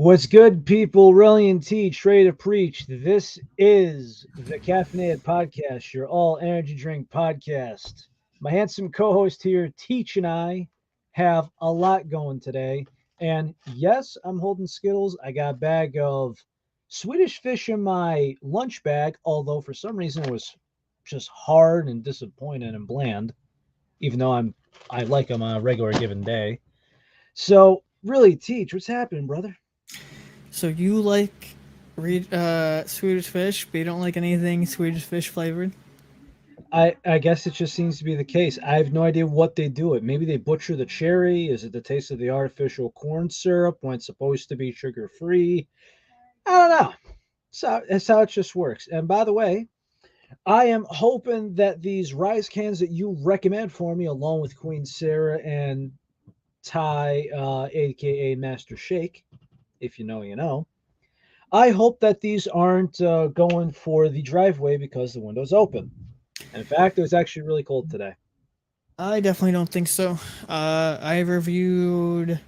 What's good, people? Relly and Teach, ready to preach. This is the Caffeinated Podcast, your all energy drink podcast. My handsome co host here, Teach, and I have a lot going today. And yes, I'm holding Skittles. I got a bag of Swedish fish in my lunch bag, although for some reason it was just hard and disappointing and bland, even though I like them on a regular given day. So, really, Teach, what's happening, brother? So you like Swedish fish, but you don't like anything Swedish fish flavored? I guess it just seems to be the case. I have no idea what they do it. Maybe they butcher the cherry. Is it the taste of the artificial corn syrup when it's supposed to be sugar free? I don't know. So that's how it just works. And by the way, I am hoping that these rice cans that you recommend for me, along with Queen Sarah and Ty, aka Master Shake, if you know, you know. I hope that these aren't going for the driveway because the window's open. In fact, it was actually really cold today. I definitely don't think so. I reviewed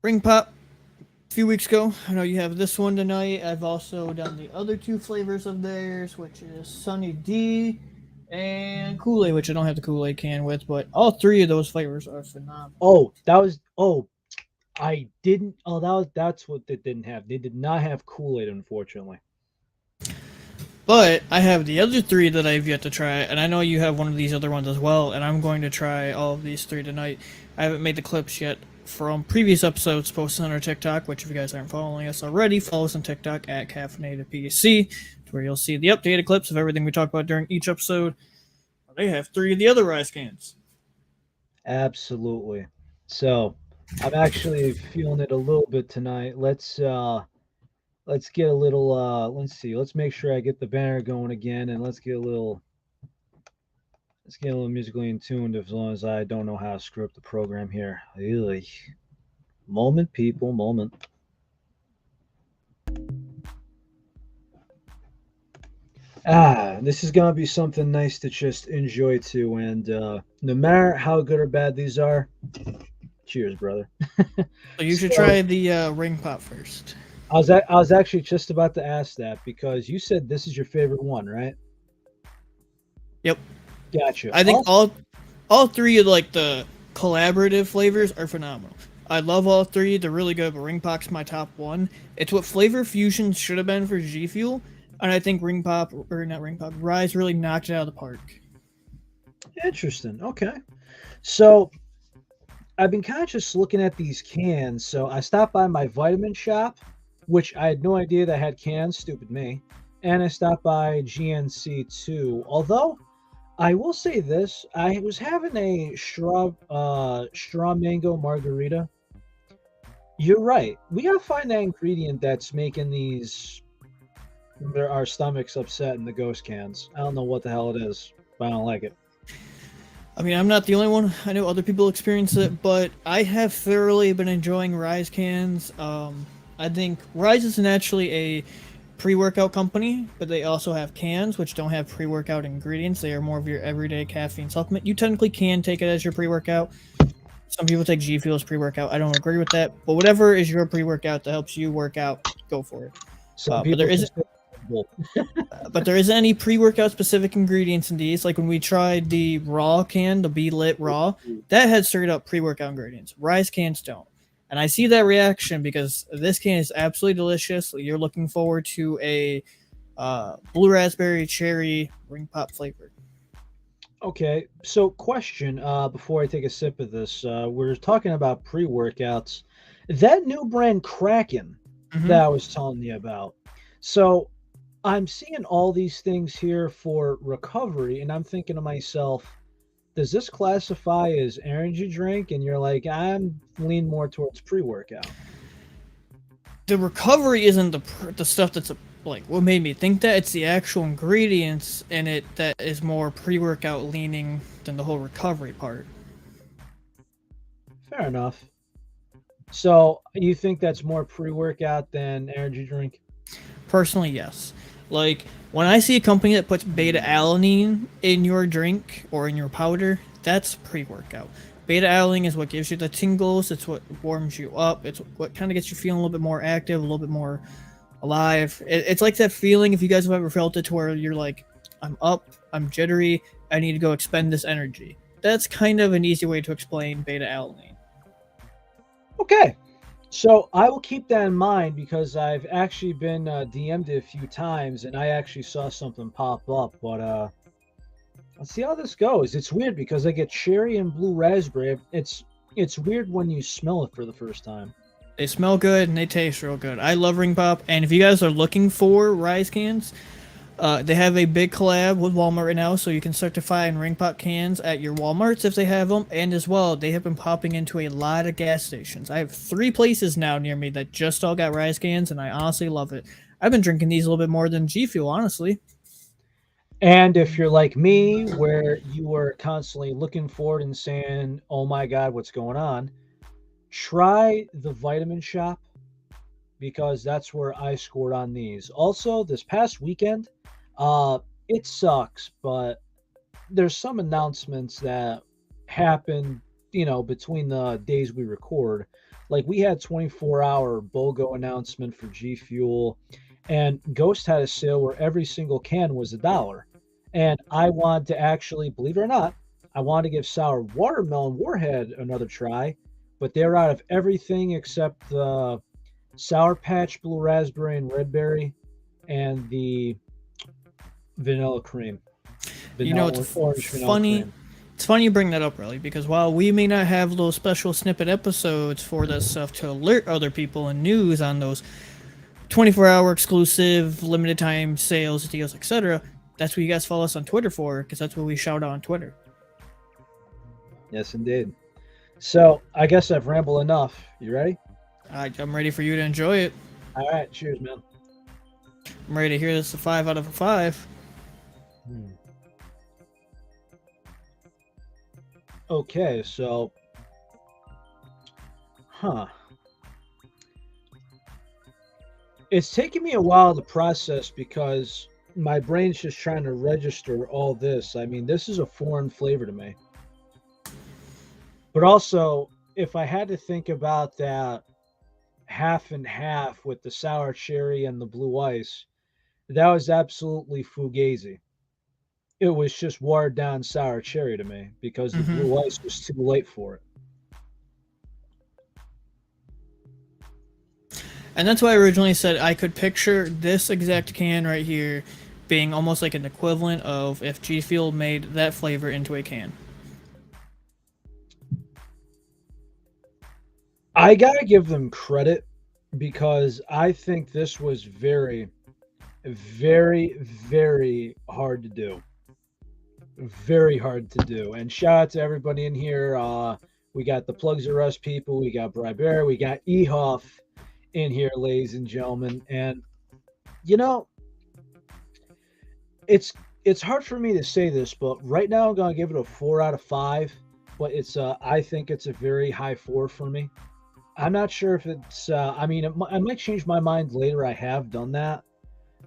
Ring Pop a few weeks ago. I know you have this one tonight. I've also done the other two flavors of theirs, which is Sunny D and Kool-Aid, which I don't have the Kool-Aid can with, but all three of those flavors are phenomenal. I didn't. Oh, that's what they didn't have. They did not have Kool-Aid, unfortunately. But I have the other three that I've yet to try, and I know you have one of these other ones as well, and I'm going to try all of these three tonight. I haven't made the clips yet from previous episodes posted on our TikTok, which if you guys aren't following us already, follow us on TikTok at CaffeinatedPC, where you'll see the updated clips of everything we talk about during each episode. They have three of the other rice cans. Absolutely. So, I'm actually feeling it a little bit tonight. Let's get a little. Let's see. Let's make sure I get the banner going again, and let's get a little musically in tuned. As long as I don't know how to screw up the program here. Really, moment, people, moment. This is gonna be something nice to just enjoy too. And no matter how good or bad these are, cheers, brother. So you should So try the Ring Pop first. I was actually just about to ask that because you said this is your favorite one, right? Yep. Gotcha. I think all three of like the collaborative flavors are phenomenal. I love all three. They're really good, but Ring Pop's my top one. It's what Flavor Fusion should have been for G Fuel, and I think Ring Pop, or not Ring Pop, Ryse really knocked it out of the park. Interesting. Okay. So I've been kind of just looking at these cans. So I stopped by my vitamin shop, which I had no idea that had cans. Stupid me. And I stopped by GNC too. Although I will say this, I was having a straw mango margarita. You're right. We gotta find that ingredient that's making these our stomachs upset in the ghost cans. I don't know what the hell it is, but I don't like it. I mean, I'm not the only one. I know other people experience it, but I have thoroughly been enjoying Ryse cans. I think Ryse is naturally a pre-workout company, but they also have cans which don't have pre-workout ingredients. They are more of your everyday caffeine supplement. You technically can take it as your pre-workout. Some people take G Fuel as pre-workout. I don't agree with that, but whatever is your pre-workout that helps you work out, go for it. Some But people there isn't. just well, But there isn't any pre-workout specific ingredients in these. Like when we tried the raw can, the Be Lit Raw, that had straight up pre-workout ingredients. Ryse cans don't. And I see that reaction because this can is absolutely delicious. You're looking forward to a blue raspberry cherry Ring Pop flavor. okay. So question, before I take a sip of this, we're talking about pre-workouts. That new brand Kraken Mm-hmm. that I was telling you about. So I'm seeing all these things here for recovery, and I'm thinking to myself, does this classify as energy drink? And you're like, I'm lean more towards pre-workout. The recovery isn't the stuff that's like what made me think that. It's the actual ingredients in it that is more pre-workout leaning than the whole recovery part. Fair enough. So you think that's more pre-workout than energy drink? Personally, yes. Like when I see a company that puts beta alanine in your drink or in your powder, that's pre-workout. Beta alanine is what gives you the tingles. It's what warms you up. It's what kind of gets you feeling a little bit more active, a little bit more alive. It's like that feeling, if you guys have ever felt it, to where you're like, I'm up, I'm jittery, I need to go expend this energy. That's kind of an easy way to explain beta alanine. Okay. So I will keep that in mind because I've actually been DM'd a few times and I actually saw something pop up. But let's see how this goes. It's weird because I get cherry and blue raspberry. It's weird when you smell it for the first time. They smell good and they taste real good. I love Ring Pop, and if you guys are looking for Ryse cans, they have a big collab with Walmart right now, so you can start to find Ring Pop cans at your Walmarts if they have them, and as well, they have been popping into a lot of gas stations. I have 3 places now near me that just all got Ryse cans, and I honestly love it. I've been drinking these a little bit more than G Fuel, honestly. And if you're like me, where you are constantly looking forward and saying, "Oh my God, what's going on?" Try the Vitamin Shop because that's where I scored on these. Also, this past weekend, uh, it sucks, but there's some announcements that happen, between the days we record. Like we had 24-hour BOGO announcement for G Fuel, and Ghost had a sale where every single can was $1. And I wanted to actually, believe it or not, I wanted to give Sour Watermelon Warhead another try, but they're out of everything except the Sour Patch Blue Raspberry and Red Berry and the vanilla cream. You know, Vanilla it's orange vanilla funny. cream. It's funny you bring that up, really, because while we may not have little special snippet episodes for this stuff to alert other people and news on those 24-hour exclusive, limited time sales, deals, etc., that's what you guys follow us on Twitter for, because that's what we shout out on Twitter. Yes, indeed. So I guess I've rambled enough. You ready? I'm ready for you to enjoy it. All right. Cheers, man. I'm ready to hear this a 5 out of a 5. Hmm. Okay, so, it's taking me a while to process because my brain's just trying to register all this. I mean, this is a foreign flavor to me. But also, if I had to think about that half and half with the sour cherry and the blue ice, that was absolutely fugazi. It was just watered down sour cherry to me because the Mm-hmm. blue ice was too late for it. And that's why I originally said I could picture this exact can right here being almost like an equivalent of if G Fuel made that flavor into a can. I gotta give them credit because I think this was very, very, very hard to do. Very hard to do. And shout out to everybody in here. We got the Plugs R Us people, we got Brybear, we got Ehoff in here, ladies and gentlemen. And you know, it's hard for me to say this, but right now I'm gonna give it a 4 out of 5. But I think it's a very high 4 for me. I'm not sure if it's. I mean, I might change my mind later. I have done that,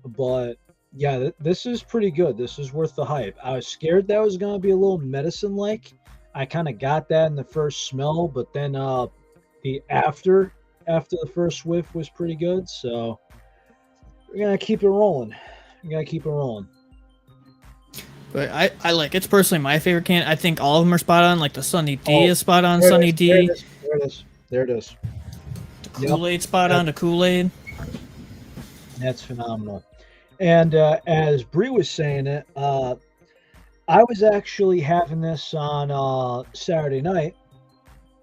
but yeah, this is pretty good. This is worth the hype. I was scared that was gonna be a little medicine-like. I kind of got that in the first smell, but then the after the first whiff was pretty good. So we're gonna keep it rolling. We're gonna keep it rolling. But I like it's personally my favorite can. I think all of them are spot on. Like the Sunny D Oh, is spot on. there it Sunny is. There it D. is. There it is. There it is. The Yep, Kool Aid spot that, on. The Kool Aid. that's phenomenal. And as Bree was saying it, I was actually having this on Saturday night,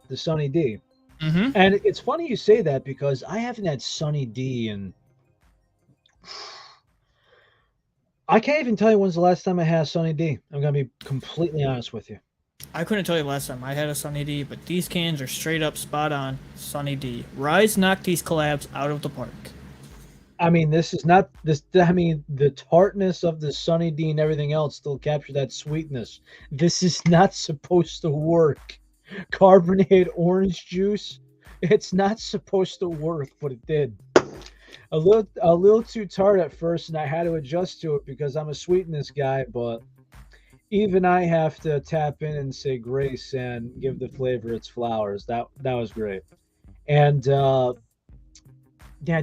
the Sunny D. Mm-hmm. And it's funny you say that because I haven't had Sunny D in. I can't even tell you when's the last time I had Sunny D. I'm going to be completely honest with you. I couldn't tell you last time I had a Sunny D, but these cans are straight up spot on Sunny D. Ryse knocked these collabs out of the park. I mean, this is not this. I mean, the tartness of the Sunny D and everything else still capture that sweetness. This is not supposed to work. Carbonated orange juice. It's not supposed to work, but it did. A little too tart at first, and I had to adjust to it because I'm a sweetness guy. But even I have to tap in and say grace and give the flavor its flowers. That was great. And yeah,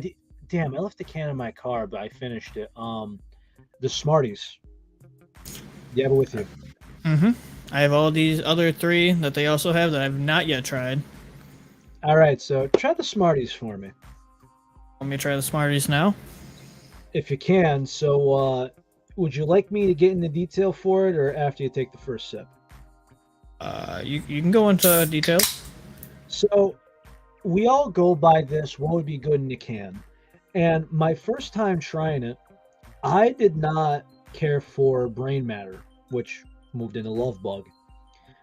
damn, I left the can in my car, but I finished it. The Smarties. You have it with you. Mm-hmm. I have all these other three that they also have that I've not yet tried. All right, so try the Smarties for me Want me to try the Smarties now? if you can. So, would you like me to get into detail for it, or after you take the first sip? You can go into details. So, we all go by this. What would be good in a can? And my first time trying it, I did not care for brain matter, which moved into love bug.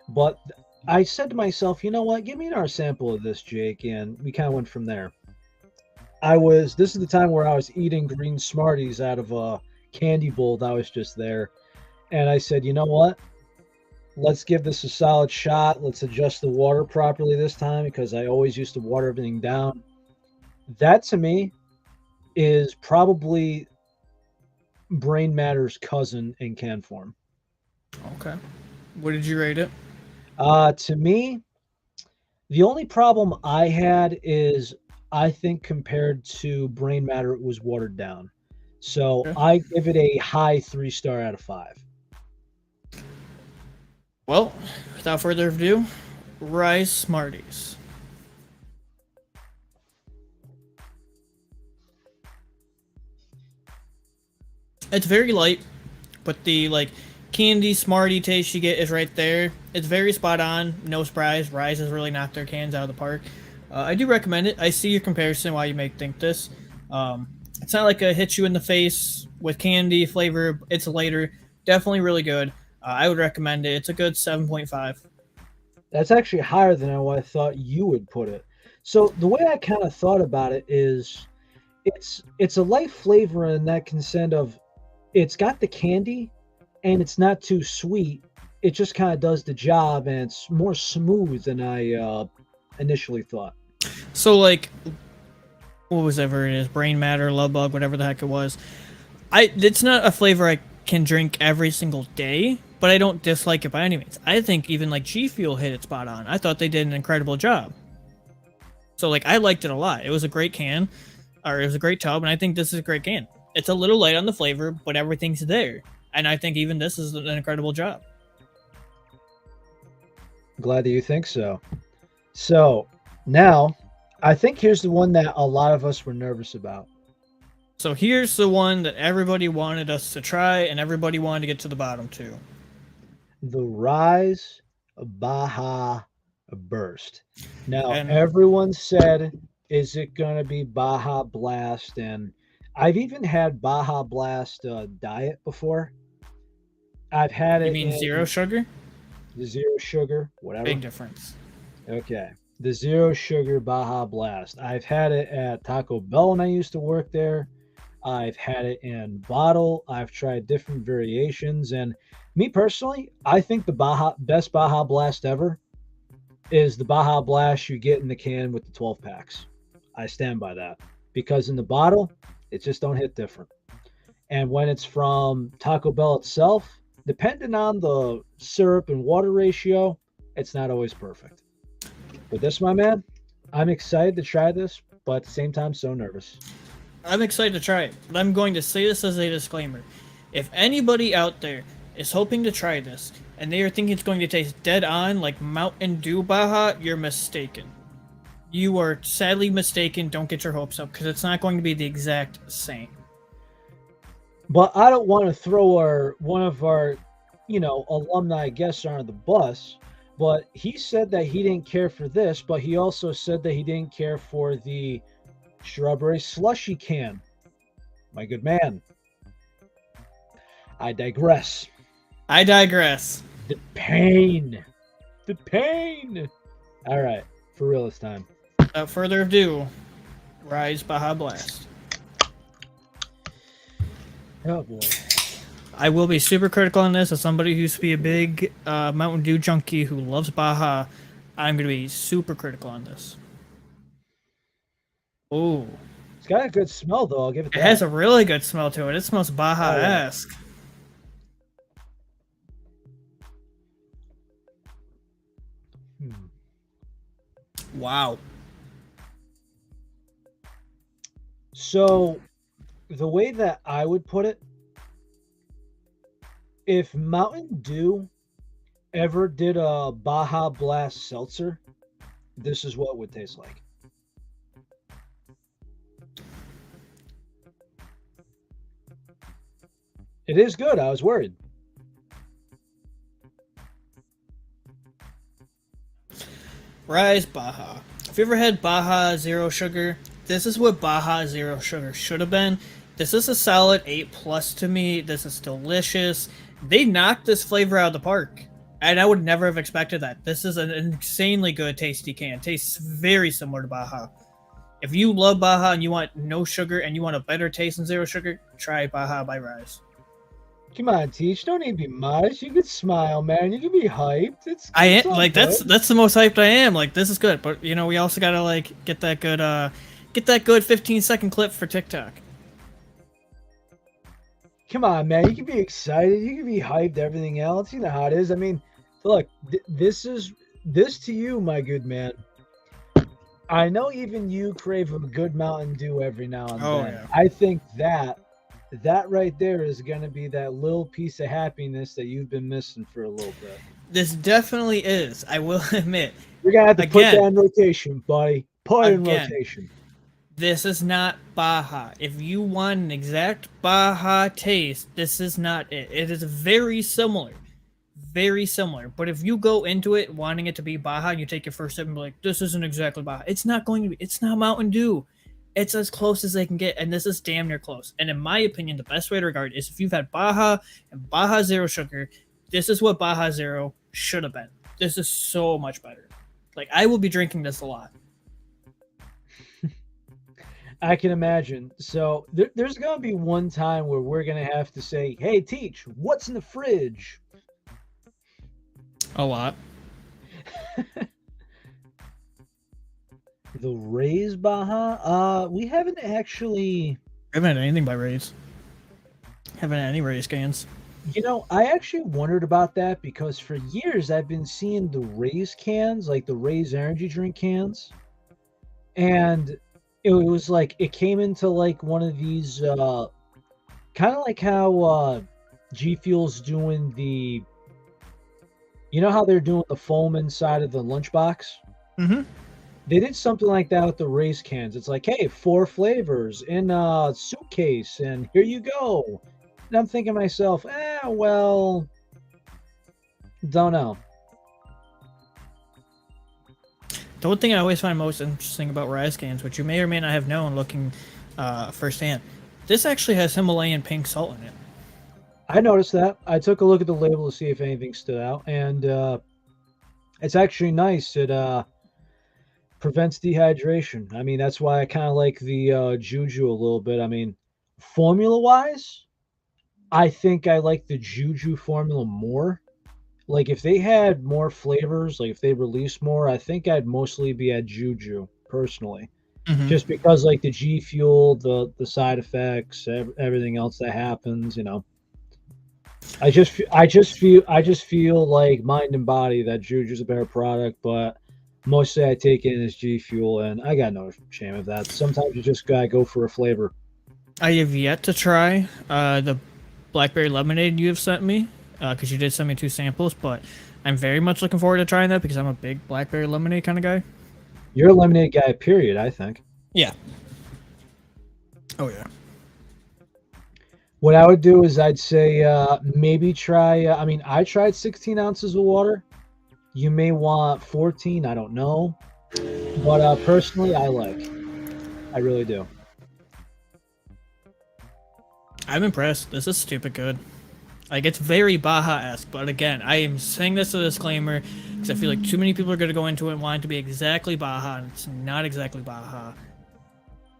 But I said to myself, you know what? Give me another sample of this, Jake, and we kind of went from there. This is the time where I was eating green Smarties out of a candy bowl that was just there. And I said, you know what? Let's give this a solid shot. Let's adjust the water properly this time because I always used to water everything down. That to me is probably brain matter's cousin in can form. Okay. What did you rate it? To me, the only problem I had is I think compared to brain matter, it was watered down. So Okay. I give it a high 3 star out of 5. Well, without further ado, Rice Smarties. It's very light, but the like candy Smartie taste you get is right there. It's very spot on. No surprise. Rise has really knocked their cans out of the park. I do recommend it. I see your comparison why you may think this. It's not like a hit you in the face with candy flavor. It's later. Definitely really good. I would recommend it. It's a good 7.5. That's actually higher than what I thought you would put it. So the way I kind of thought about it is it's a light flavor in that consent of it's got the candy and it's not too sweet. It just kind of does the job and it's more smooth than I initially thought. So like, what was ever it is, brain matter, love bug, whatever the heck it was. It's not a flavor I can drink every single day, but I don't dislike it by any means. I think even like G Fuel hit it spot on. I thought they did an incredible job. So like I liked it a lot. It was a great can, or it was a great tub, and I think this is a great can. It's a little light on the flavor, but everything's there, and I think even this is an incredible job. Glad that you think so. So now, I think here's the one that a lot of us were nervous about. So here's the one that everybody wanted us to try, and everybody wanted to get to the bottom too. The Rise Baja Burst. Now, And everyone said, is it going to be Baja Blast? And I've even had Baja Blast diet before. I've had you it mean zero in sugar? the zero sugar, whatever. Big difference. Okay. The zero sugar Baja Blast. I've had it at Taco Bell when I used to work there. I've had it in bottle. I've tried different variations. And me personally, I think the best Baja Blast ever is the Baja Blast you get in the can with the 12 packs. I stand by that because in the bottle, it just don't hit different. And when it's from Taco Bell itself, depending on the syrup and water ratio, it's not always perfect. But this, my man, I'm excited to try this, but at the same time, so nervous. I'm excited to try it, but I'm going to say this as a disclaimer. If anybody out there is hoping to try this and they are thinking it's going to taste dead on like Mountain Dew Baja, you're mistaken. You are sadly mistaken. Don't get your hopes up because it's not going to be the exact same. But I don't want to throw one of our, alumni guests under the bus. But he said that he didn't care for this, but he also said that he didn't care for the strawberry slushy can. My good man. I digress. I digress. The pain. The pain. All right. For real this time. Without further ado, Rise Baja Blast. Oh, boy. I will be super critical on this as somebody who used to be a big Mountain Dew junkie who loves Baja. I'm going to be super critical on this. Oh. It's got a good smell, though. I'll give it that. It has a really good smell to it. It smells Baja-esque. Wow. So the way that I would put it, if Mountain Dew ever did a Baja Blast seltzer, this is what it would taste like. It is good. I was worried. Ryse Baja. If you ever had Baja Zero Sugar, this is what Baja Zero Sugar should have been. This is a solid 8 plus to me. This is delicious. They knocked this flavor out of the park. And I would never have expected that. This is an insanely good, tasty can. Tastes very similar to Baja. If you love Baja and you want no sugar and you want a better taste than Zero Sugar, try Baja by Ryse. Come on, Teach. Don't need to be modest. You can smile, man. You can be hyped. I It's am all like good. that's the most hyped I am. Like this is good, but you know we also gotta like get that good 15-second clip for TikTok. Come on, man. You can be excited. You can be hyped. Everything else. You know how it is. I mean, look. This to you, my good man. I know even you crave a good Mountain Dew every now and Oh then. yeah. I think that right there is going to be that little piece of happiness that you've been missing for a little bit. This definitely is. I will admit. You're going to have to put that Again, in rotation, buddy. Put it in again, rotation. this is not Baja. If you want an exact Baja taste, this is not it. It is very similar. Very similar. But if you go into it wanting it to be Baja and you take your first sip and be like, this isn't exactly Baja, it's not going to be. It's not Mountain Dew. It's as close as they can get, and this is damn near close. And in my opinion, the best way to regard it is if you've had Baja and Baja Zero Sugar, this is what Baja Zero should have been. This is so much better. Like, I will be drinking this a lot. I can imagine. So there's going to be one time where we're going to have to say, hey, Teach, what's in the fridge? A lot. The Rays Baja? We haven't actually. I haven't had anything by Rays. Haven't had any Rays cans. You know, I actually wondered about that because for years I've been seeing the Rays cans, like the Rays energy drink cans. And it was like it came into like one of these kind of like how G Fuel's doing the, you know how they're doing the foam inside of the lunchbox? Mm-hmm. They did something like that with the Rays cans. It's like, hey, 4 flavors in a suitcase, and here you go. And I'm thinking to myself, well, don't know. The one thing I always find most interesting about Ryse cans, which you may or may not have known looking firsthand, this actually has Himalayan pink salt in it. I noticed that. I took a look at the label to see if anything stood out, and it's actually nice. It prevents dehydration. I mean, that's why I kind of like the Juju a little bit. I mean, formula-wise, I think I like the Juju formula more. Like, if they had more flavors, like if they released more, I think I'd mostly be at Juju, personally. Mm-hmm. Just because, like, the G Fuel, the side effects, everything else that happens, you know. I just feel like mind and body that Juju's a better product, but mostly I take it as G Fuel, and I got no shame of that. Sometimes you just gotta go for a flavor. I have yet to try the blackberry lemonade you have sent me, because you did send me 2 samples, but I'm very much looking forward to trying that because I'm a big blackberry lemonade kind of guy. You're a lemonade guy, period, I think. Yeah. Oh, yeah. What I would do is I'd say maybe try, I mean, I tried 16 ounces of water. You may want 14, I don't know. But personally, I really do. I'm impressed. This is stupid good. Like, it's very Baja-esque, but again, I am saying this as a disclaimer because I feel like too many people are going to go into it and want it to be exactly Baja, and it's not exactly Baja.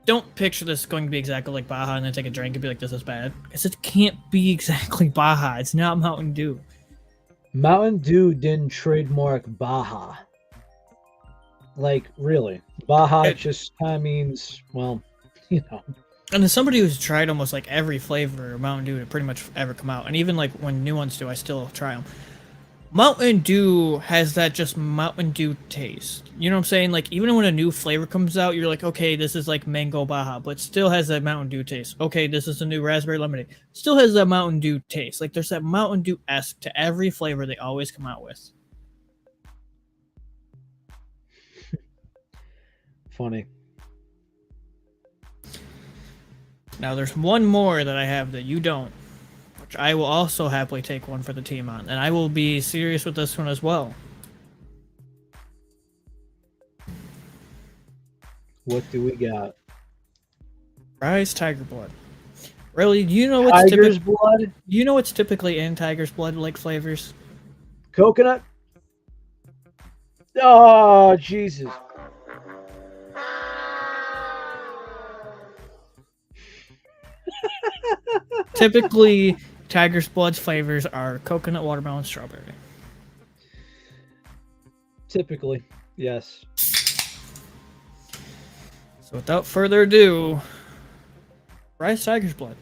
Don't picture this going to be exactly like Baja and then take a drink and be like, this is bad. Because it can't be exactly Baja. It's not Mountain Dew. Mountain Dew didn't trademark Baja. Like, really. Baja just kind of means, well, you know. And as somebody who's tried almost like every flavor of Mountain Dew to pretty much ever come out, and even like when new ones do, I still try them. Mountain Dew has that just Mountain Dew taste. You know what I'm saying? Like even when a new flavor comes out, you're like, okay, this is like mango Baja, but still has that Mountain Dew taste. Okay, this is a new raspberry lemonade, still has that Mountain Dew taste. Like there's that Mountain Dew esque to every flavor they always come out with. Funny. Now there's one more that I have that you don't, which I will also happily take one for the team on, and I will be serious with this one as well. What do we got? Ryse Tiger Blood. Really, you know what's Tiger's blood, you know what's typically in Tiger's Blood like flavors? coconut. Oh Jesus! Typically, Tiger's Blood's flavors are coconut, watermelon, strawberry. Typically, yes. So without further ado, Ryse Tiger's Blood.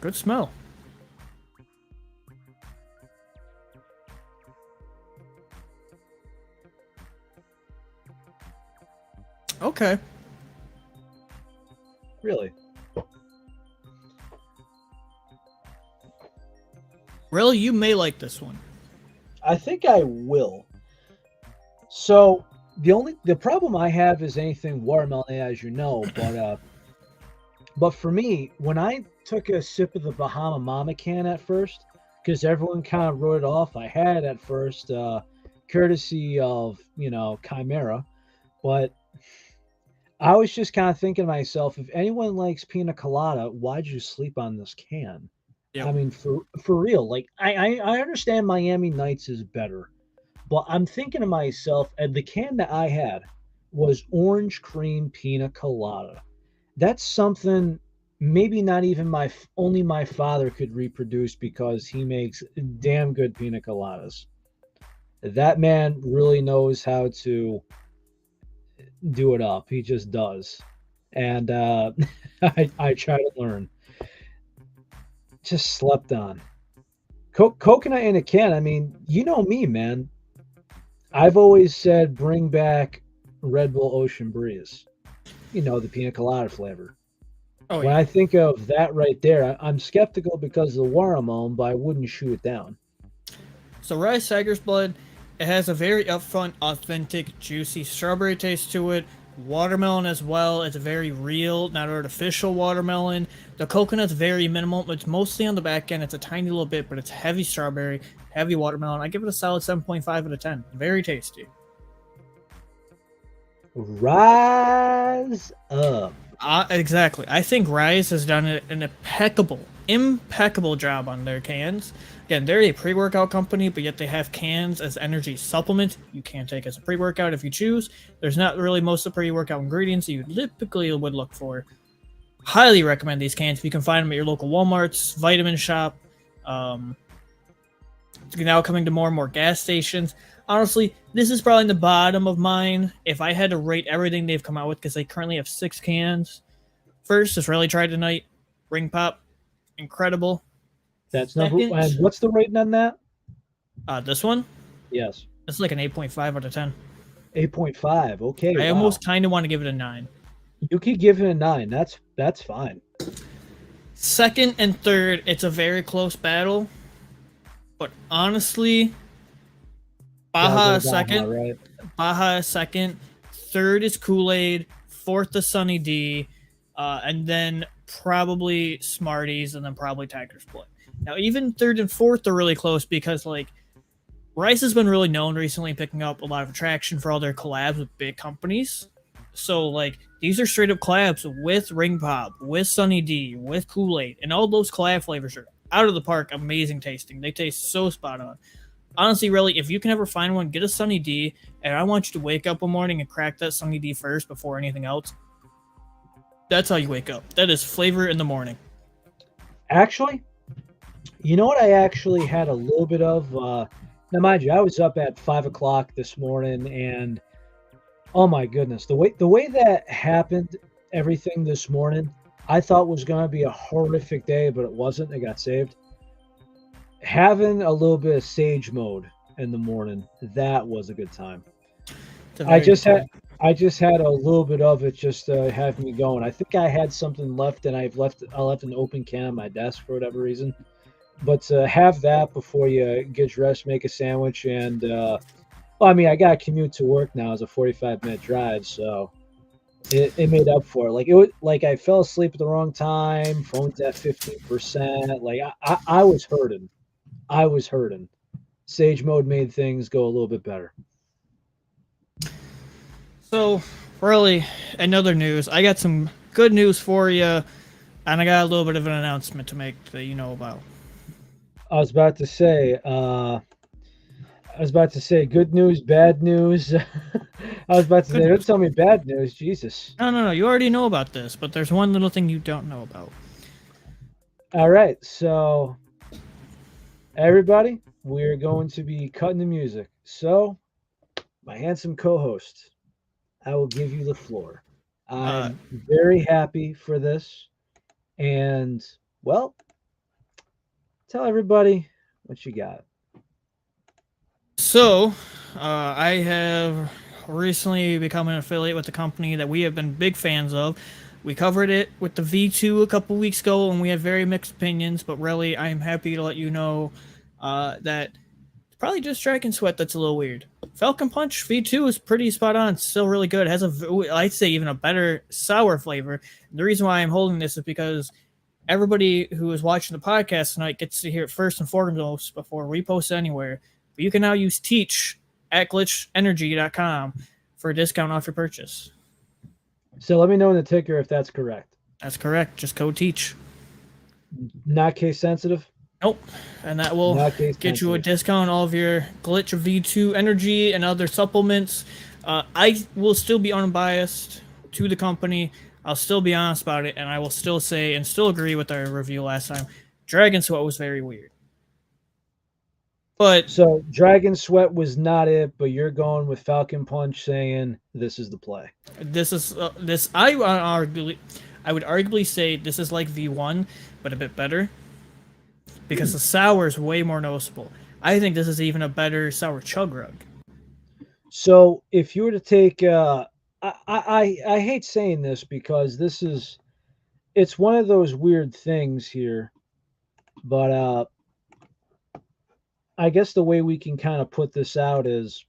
Good smell. Okay. Really. Really, you may like this one. I think I will. So the problem I have is anything watermelon, as you know, but for me, when I took a sip of the Bahama Mama can at first, because everyone kind of wrote it off, I had at first, courtesy of Chimera, but I was just kind of thinking to myself, if anyone likes pina colada, why'd you sleep on this can? Yep. I mean, for real, like I understand Miami Nights is better, but I'm thinking to myself, and the can that I had was orange cream pina colada. That's something maybe not even only my father could reproduce because he makes damn good pina coladas. That man really knows how to do it up. He just does, and I try to learn. Just slept on. Coconut in a can. I mean, you know me, man. I've always said bring back Red Bull Ocean Breeze. You know, the pina colada flavor. Oh When yeah. I think of that right there, I'm skeptical because of the watermelon, but I wouldn't shoot it down. So Ryse Tiger's Blood, it has a very upfront, authentic, juicy strawberry taste to it. Watermelon as well. It's a very real, not artificial watermelon. The coconut's very minimal. It's mostly on the back end. It's a tiny little bit, but it's heavy strawberry, heavy watermelon. I give it a solid 7.5 out of 10. Very tasty. Rise up. Exactly. I think Ryse has done an impeccable job on their cans. Again, they're a pre-workout company, but yet they have cans as energy supplements. You can take as a pre-workout if you choose. There's not really most of the pre-workout ingredients that you typically would look for. Highly recommend these cans. You can find them at your local Walmart's, vitamin shop. It's now coming to more and more gas stations. Honestly, this is probably in the bottom of mine. If I had to rate everything they've come out with, because they currently have 6 cans. First is Relly Tried Tonight, Ring Pop, incredible. That's number. Second, And what's the rating on that? this one, Yes, it's like an 8.5 out of 10. 8.5. Okay, I wow. almost kind of want to give it a 9. You could give it a 9. That's fine. Second and third, it's a very close battle. But honestly, Baja is second. Right? Baja is second. Third is Kool-Aid. Fourth is Sunny D. And then probably Smarties, and then probably Tiger's Blood. Now, even third and fourth are really close because, like, Ryse has been really known recently picking up a lot of attraction for all their collabs with big companies. So, like, these are straight up collabs with Ring Pop, with Sunny D, with Kool-Aid, and all those collab flavors are out of the park, amazing tasting. They taste so spot on. Honestly, really, if you can ever find one, get a Sunny D, and I want you to wake up one morning and crack that Sunny D first before anything else. That's how you wake up. That is flavor in the morning. Actually, you know what I actually had a little bit of? Now, mind you, I was up at 5 o'clock this morning, and oh my goodness, the way that happened, everything this morning, I thought was going to be a horrific day, but it wasn't. It got saved. having a little bit of sage mode in the morning, that was a good time. It's a I very good just had time. I just had a little bit of it just to have me going. I think I had something left, and I left an open can on my desk for whatever reason. But to have that before you get dressed, make a sandwich, and well, I mean, I got to commute to work now. It's a 45-minute drive, so it made up for it. Like it was like I fell asleep at the wrong time. Phone's at 15%. Like I was hurting. I was hurting. Sage mode made things go a little bit better. So, really, another news. I got some good news for you, and I got a little bit of an announcement to make that you know about. I was about to say, good news, bad news. I was about to Good say, don't news. tell me bad news, Jesus. No, no, no. You already know about this, but there's one little thing you don't know about. All right, so everybody, we're going to be cutting the music. So, my handsome co-host, I will give you the floor. Uh, I'm very happy for this, and well, tell everybody what you got. so, I have recently become an affiliate with the company that we have been big fans of. We covered it with the V2 a couple weeks ago, and we had very mixed opinions. But really, I am happy to let you know that it's probably just Dragon Sweat that's a little weird. Falcon Punch V2 is pretty spot on. It's still really good. It has I'd say even a better sour flavor. And the reason why I'm holding this is because everybody who is watching the podcast tonight gets to hear it first and foremost before we post it anywhere. But you can now use Teach at glitchenergy.com for a discount off your purchase. So let me know in the ticker if that's correct. That's correct. Just code Teach. Not case sensitive. Nope. And that will Not case get you a sensitive. discount on all of your Glitch V2 energy and other supplements. I will still be unbiased to the company. I'll still be honest about it, and I will still say and still agree with our review last time. Dragon Sweat was very weird. But So Dragon Sweat was not it, but you're going with Falcon Punch, saying this is the play. this is this I would arguably say this is like V1, but a bit better because the sour is way more noticeable. I think this is even a better sour chug rug. So if you were to take, I hate saying this because it's one of those weird things here, but I guess the way we can kind of put this out is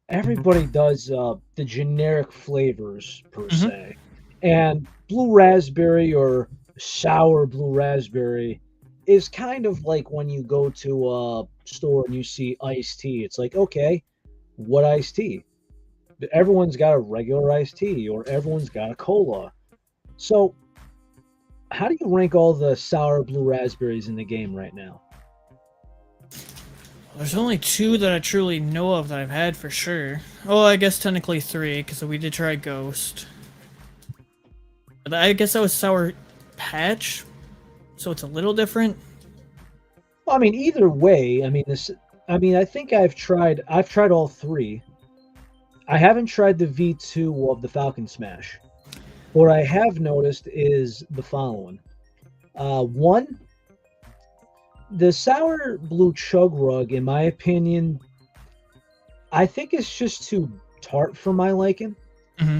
everybody does the generic flavors per Mm-hmm. se, and blue raspberry or sour blue raspberry is kind of like when you go to a store and you see iced tea. It's like, okay, what iced tea? Everyone's got a regular iced tea or everyone's got a cola. So, how do you rank all the sour blue raspberries in the game right now? There's only two that I truly know of that I've had for sure. Oh, I guess technically three because we did try Ghost. But I guess that was Sour Patch, so it's a little different. Well, I mean, either way, I mean this. I mean, I think I've tried all three. I haven't tried the V2 of the Falcon Smash. What I have noticed is the following. One, the sour blue chug rug, in my opinion, I think it's just too tart for my liking. Mm-hmm.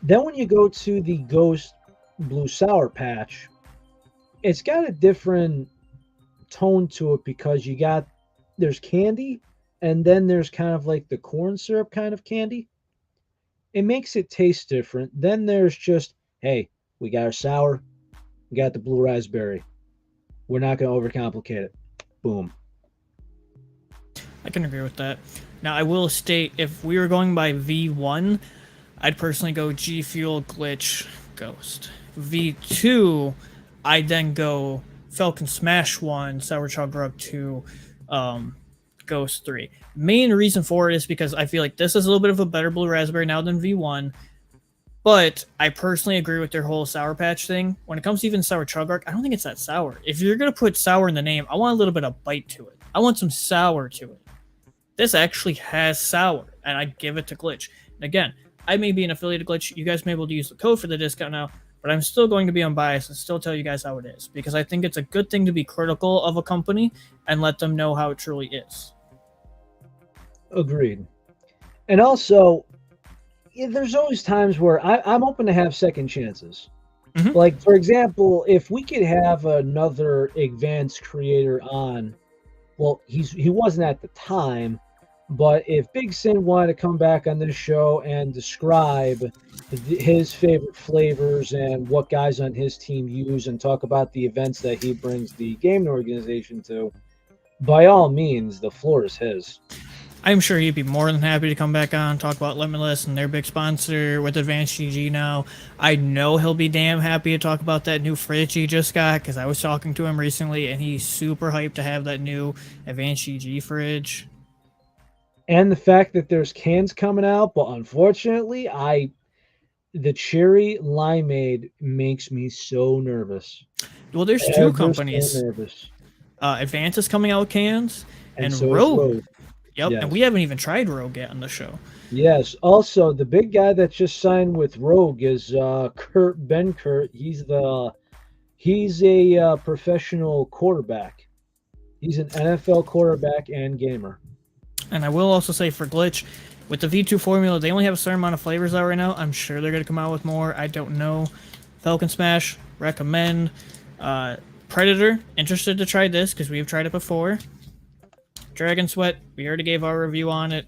Then when you go to the Ghost Blue Sour Patch, it's got a different tone to it because there's candy and then there's kind of like the corn syrup kind of candy. It makes it taste different. Then there's just, hey, we got our sour, we got the blue raspberry. We're not going to overcomplicate it. Boom. I can agree with that. Now, I will state if we were going by V1, I'd personally go G Fuel Glitch Ghost. V2, I'd then go Falcon Smash 1, Sour Chug Rug 2, Ghost 3. Main reason for it is because I feel like this is a little bit of a better Blue Raspberry now than V1. But I personally agree with their whole Sour Patch thing. When it comes to even Sour Chug Rug, I don't think it's that sour. If you're going to put sour in the name, I want a little bit of bite to it. I want some sour to it. This actually has sour, and I give it to Glitch. And again, I may be an affiliate of Glitch. You guys may be able to use the code for the discount now. but I'm still going to be unbiased and still tell you guys how it is because I think it's a good thing to be critical of a company and let them know how it truly is. Agreed. And also, there's always times where I'm open to have second chances. Hmm. Like, for example, if we could have another advanced creator on, well, he wasn't at the time, but if Big Sin wanted to come back on this show and describe his favorite flavors and what guys on his team use and talk about the events that he brings the gaming organization to, by all means, the floor is his. I'm sure he'd be more than happy to come back on, talk about Limitless and their big sponsor with Advanced GG now. I know he'll be damn happy to talk about that new fridge he just got because I was talking to him recently and he's super hyped to have that new Advanced GG fridge. And the fact that there's cans coming out, but unfortunately, the cherry limeade makes me so nervous. Well, there's two Ever so companies. nervous. Advance is coming out with cans, And and so is Rogue. Rogue. Yep, and Yes. we haven't even tried Rogue yet on the show. Yes. Also, the big guy that just signed with Rogue is Kurt Benkert. He's a professional quarterback. He's an NFL quarterback and gamer. And I will also say for Glitch, with the V2 formula, they only have a certain amount of flavors out right now. I'm sure they're going to come out with more. I don't know. Falcon Smash, recommend. Predator, interested to try this because we've tried it before. Dragon Sweat, we already gave our review on it.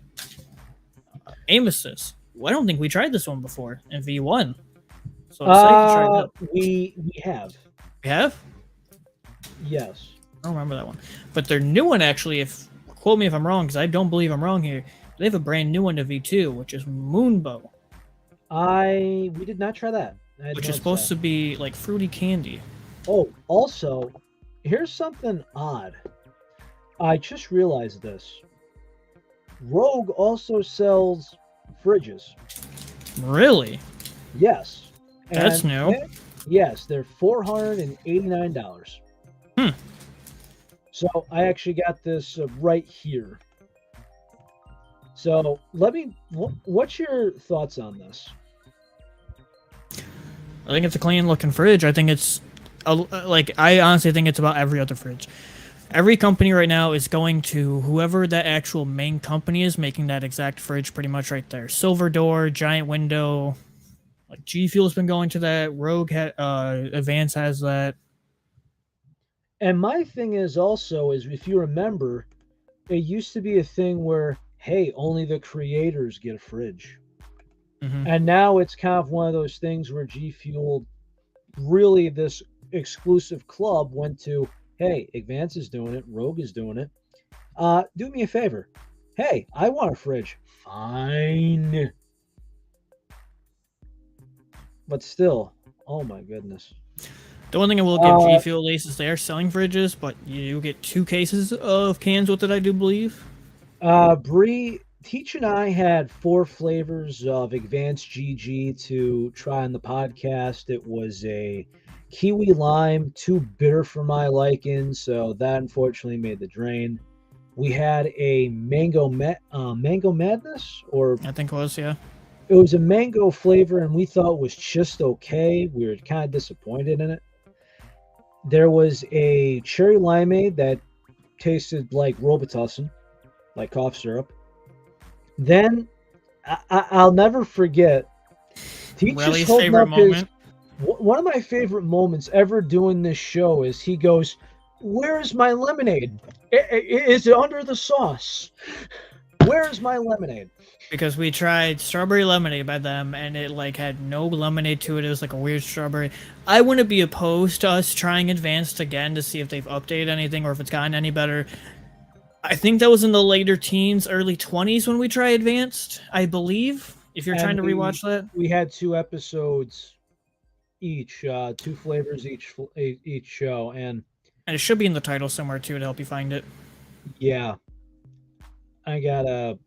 Aim Assist, well, I don't think we tried this one before in V1. So I'm excited to try that. We have. We have? Yes. I don't remember that one. But their new one, actually, if quote me if I'm wrong, because I don't believe I'm wrong here, they have a brand new one to V2, which is Moonbow. We did not try that. Which is supposed to be like fruity candy. Oh, also, here's something odd. I just realized this. Rogue also sells fridges. Really? Yes. That's new. Yes, they're $489. Hmm. So I actually got this right here. So what's your thoughts on this? I think it's a clean looking fridge. I think it's I honestly think it's about every other fridge. Every company right now is going to whoever that actual main company is making that exact fridge pretty much right there. Silver door, giant window. Like G Fuel's been going to that. Rogue Advance has that. And my thing is also is if you remember, it used to be a thing where hey, only the creators get a fridge. Mm-hmm. And now it's kind of one of those things where G Fuel really this exclusive club went to, hey, Advance is doing it, Rogue is doing it. Do me a favor. Hey, I want a fridge. Fine. But still, oh my goodness. The one thing I will give G Fuel Ace is they are selling fridges, but you get 2 cases of cans with it, I do believe. Bree, Teach and I had 4 flavors of Advanced GG to try on the podcast. It was a kiwi lime, too bitter for my liking, so that unfortunately made the drain. We had a mango madness, or I think it was, yeah. It was a mango flavor, and we thought it was just okay. We were kind of disappointed in it. There was a cherry limeade that tasted like Robitussin, like cough syrup. Then I'll never forget. Relly's favorite moment. One of my favorite moments ever doing this show is he goes, "Where's my lemonade? Is it under the sauce? Where's my lemonade?" Because we tried strawberry lemonade by them, and it like had no lemonade to it. It was like a weird strawberry. I wouldn't be opposed to us trying Advanced again to see if they've updated anything or if it's gotten any better. I think that was in the later teens, early 20s when we tried Advanced, I believe. If you're trying to rewatch that, we had 2 episodes each, 2 flavors each show, and it should be in the title somewhere too to help you find it. Yeah, I gotta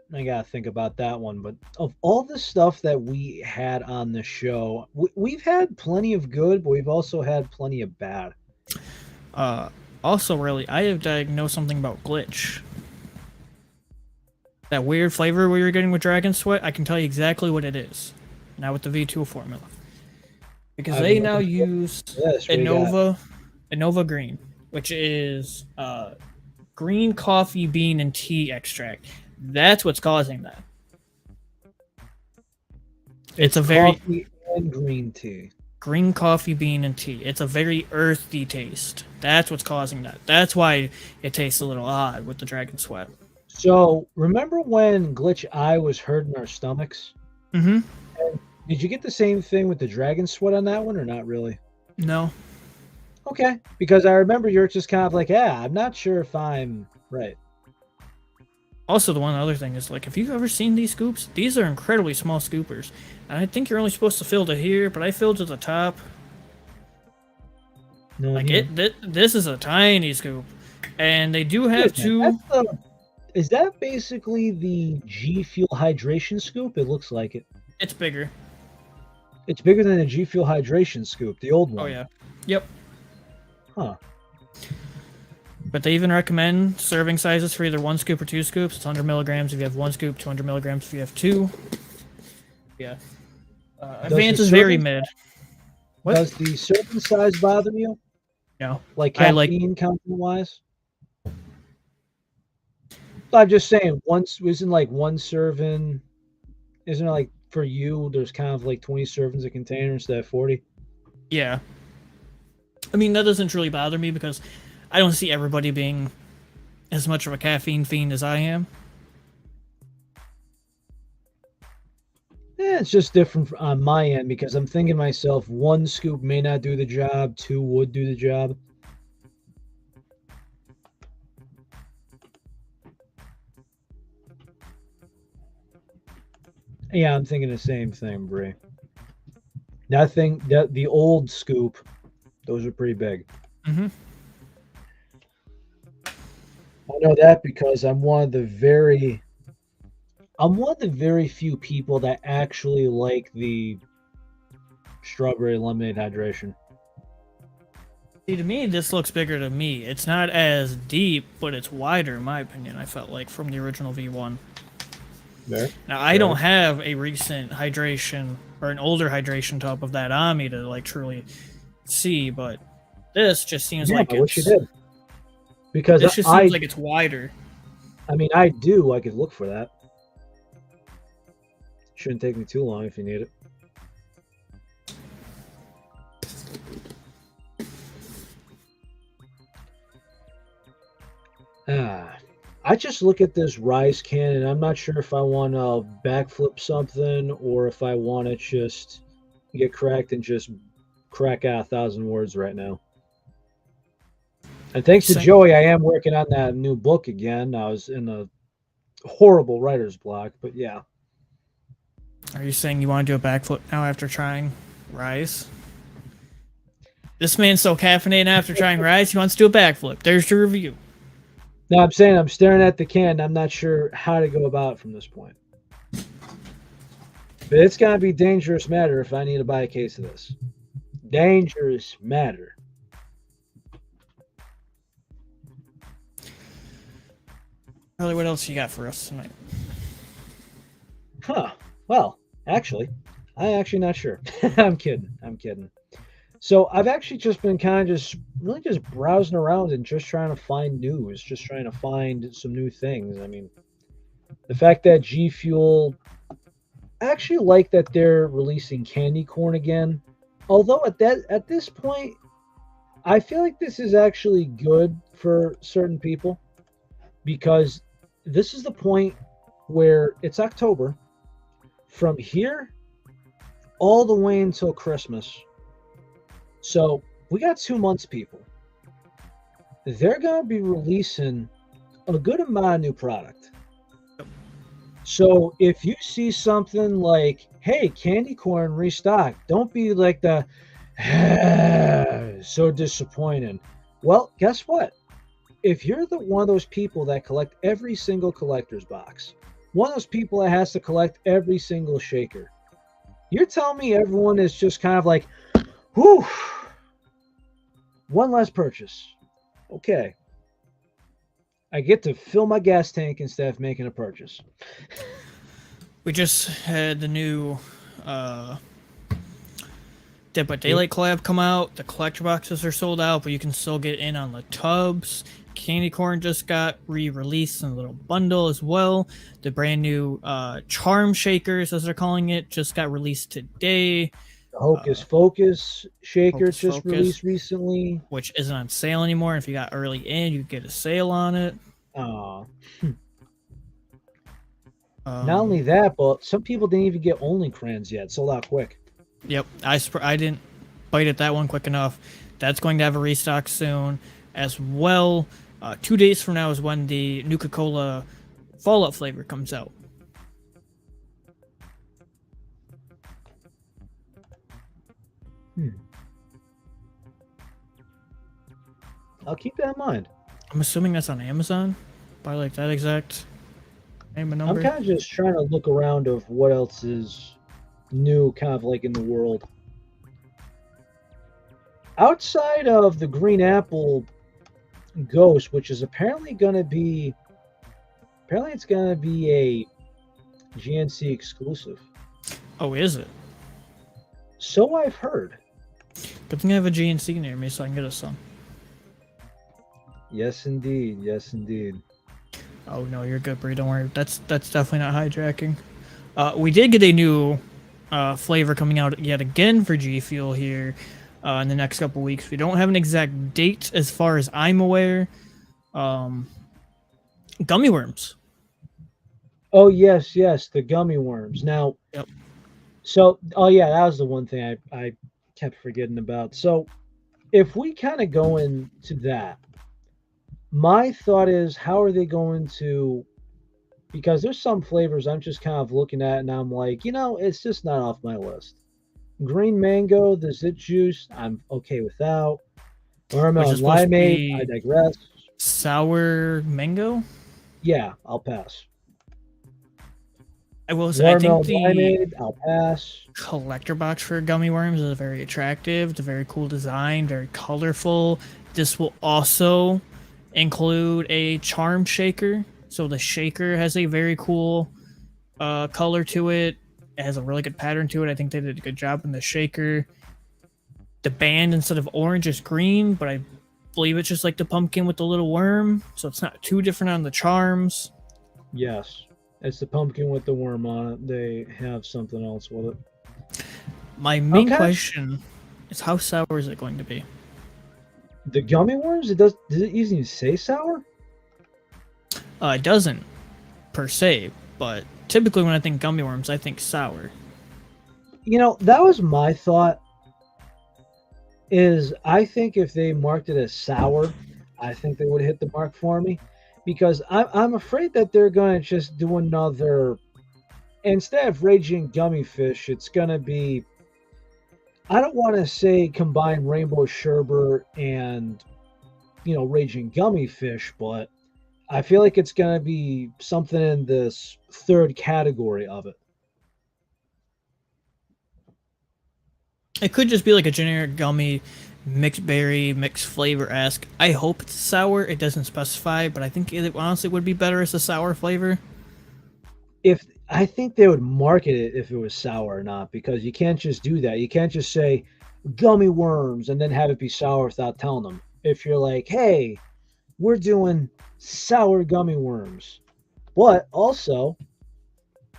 think about that one. But of all the stuff that we had on the show, we've had plenty of good, but we've also had plenty of bad. Also, really, I have diagnosed something about Glitch. That weird flavor we were getting with Dragon Sweat, I can tell you exactly what it is. Now with the V2 formula. because I have they now another use this. We got Innova Green, which is green coffee bean and tea extract. That's what's causing that. It's it's a very coffee and green tea. green coffee bean and tea. It's a very earthy taste. That's what's causing that. That's why it tastes a little odd with the dragon sweat. So remember when Glitch Eye was hurting our stomachs? Mm-hmm. And did you get the same thing with the dragon sweat on that one, or not really? No. Okay, because I remember you're just kind of like, yeah, I'm not sure if I'm right. Also, the one other thing is like, have you ever seen these scoops? These are incredibly small scoopers, and I think you're only supposed to fill to here, but I filled to the top. No, I'm Like here. this is a tiny scoop, and they do Wait have a minute, two. is that basically the G Fuel hydration scoop? It looks like it. It's bigger. It's bigger than the G Fuel hydration scoop, the old Oh one. yeah. Yep. Huh. But they even recommend serving sizes for either one scoop or two scoops. It's 100 milligrams if you have one scoop, 200 milligrams if you have two. Yeah. Does the Advance is very serving mid. What? does the serving size bother you? No. Like I like. caffeine content wise? I'm just saying, once isn't like one serving, isn't it like for you? There's kind of like 20 servings a container instead of 40. Yeah. I mean, that doesn't really bother me because I don't see everybody being as much of a caffeine fiend as I am. Yeah, it's just different on my end because I'm thinking to myself, one scoop may not do the job, two would do the job. Yeah, I'm thinking the same thing, Brie. That the old scoop, those are pretty big. Mm-hmm. I know that because I'm one of the very few people that actually like the strawberry lemonade hydration. See, to me, this looks bigger to me. It's not as deep, but it's wider, in my opinion. I felt like from the original V1. There. Now, I don't have a recent hydration or an older hydration top of that on me to like truly see, but this just seems Yeah, like I wish you it's. did. Because This just seems like it's wider. I mean, I do. I could look for that. Shouldn't take me too long if you need it. I just look at this Ryse can and I'm not sure if I want to backflip something or if I want to just get cracked and just crack out 1,000 words right now. And thanks to Same. Joey, I am working on that new book again. I was in a horrible writer's block, but yeah. Are you saying you want to do a backflip now after trying Ryse? This man's so caffeinated after trying Ryse, he wants to do a backflip. There's the review. No, I'm saying I'm staring at the can. I'm not sure how to go about it from this point. But it's going to be dangerous matter if I need to buy a case of this. Dangerous matter. Really, what else you got for us tonight? Huh. Well, actually, I'm actually not sure. I'm kidding. I'm kidding. So I've actually just been kind of just really just browsing around and just trying to find news, just trying to find some new things. I mean, the fact that G Fuel, I actually like that they're releasing candy corn again. Although at this point, I feel like this is actually good for certain people because this is the point where it's October. From here all the way until Christmas. So we got 2 months, people. They're going to be releasing a good amount of new product. So if you see something like, hey, candy corn restock, don't be like the so disappointed. Well, guess what? If you're one of those people that collect every single collector's box, one of those people that has to collect every single shaker, you're telling me everyone is just kind of like, whew, one less purchase. Okay. I get to fill my gas tank instead of making a purchase. We just had the new Dead by Daylight collab come out. The collector boxes are sold out, but you can still get in on the tubs. Candy corn just got re-released in a little bundle as well. The brand new charm shakers, as they're calling it, just got released today. The Hocus Focus shaker Hocus just Focus, released recently. which isn't on sale anymore. If you got early in, you get a sale on it. Not only that, but some people didn't even get Only crayons yet. Sold out quick. Yep, I didn't bite at that one quick enough. That's going to have a restock soon as well. 2 days from now is when the Nuka-Cola Fallout flavor comes out. I'll keep that in mind. I'm assuming that's on Amazon by like that exact name and number. I'm kind of just trying to look around of what else is new, kind of like in the world. Outside of the Green Apple Ghost, which is apparently it's going to be a GNC exclusive. Oh, is it? So I've heard. Good thing I have a GNC near me so I can get us some. Yes, indeed. Yes, indeed. Oh no, you're good, Bree. Don't worry. That's definitely not hijacking. We did get a new flavor coming out yet again for G Fuel here in the next couple weeks. We don't have an exact date as far as I'm aware. Gummy worms. Oh yes, the gummy worms. Now, yep. So, oh yeah, that was the one thing I kept forgetting about. So, if we kind of go into that, my thought is, how are they going to? Because there's some flavors I'm just kind of looking at, and I'm like, it's just not off my list. Green mango, the zit juice, I'm okay without. Watermelon limeade, I digress. Sour mango? Yeah, I'll pass. I will say, I think the limeade, I'll pass. Collector box for gummy worms is very attractive. It's a very cool design, very colorful. This will also include a charm shaker. So the shaker has a very cool color to it. It has a really good pattern to it. I think they did a good job in the shaker. The band, instead of orange, is green, but I believe it's just like the pumpkin with the little worm. So it's not too different on the charms. Yes. It's the pumpkin with the worm on it. They have something else with it. My main question is, how sour is it going to be? The gummy worms? Does it even say sour? It doesn't, per se, but typically when I think gummy worms, I think sour. That was my thought. I think if they marked it as sour, I think they would hit the mark for me. Because I'm afraid that they're going to just do another... Instead of Raging Gummy Fish, it's going to be... I don't want to say combine Rainbow Sherbet and, Raging Gummy Fish, but I feel like it's going to be something in this third category of it. It could just be like a generic gummy, mixed berry, mixed flavor-esque. I hope it's sour. It doesn't specify, but I think it honestly would be better as a sour flavor. I think they would market it if it was sour or not, because you can't just do that. You can't just say gummy worms and then have it be sour without telling them. If you're like, hey, we're doing sour gummy worms. But also,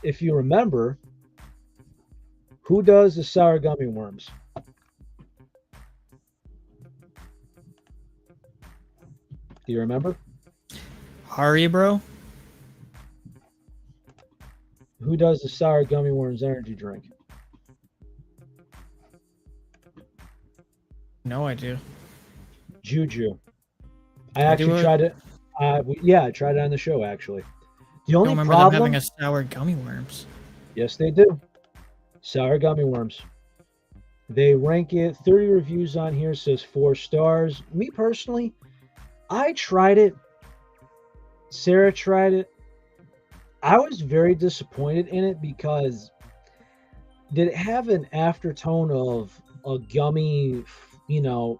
if you remember, who does the sour gummy worms? Do you remember? Haribo. Who does the sour gummy worms energy drink? No idea. Juju. I actually tried it. I tried it on the show, actually. The only I don't remember problem... them having a sour gummy worms. Yes, they do. Sour gummy worms. They rank it. 30 reviews on here, says 4 stars. Me personally, I tried it. Sarah tried it. I was very disappointed in it because did it have an aftertone of a gummy,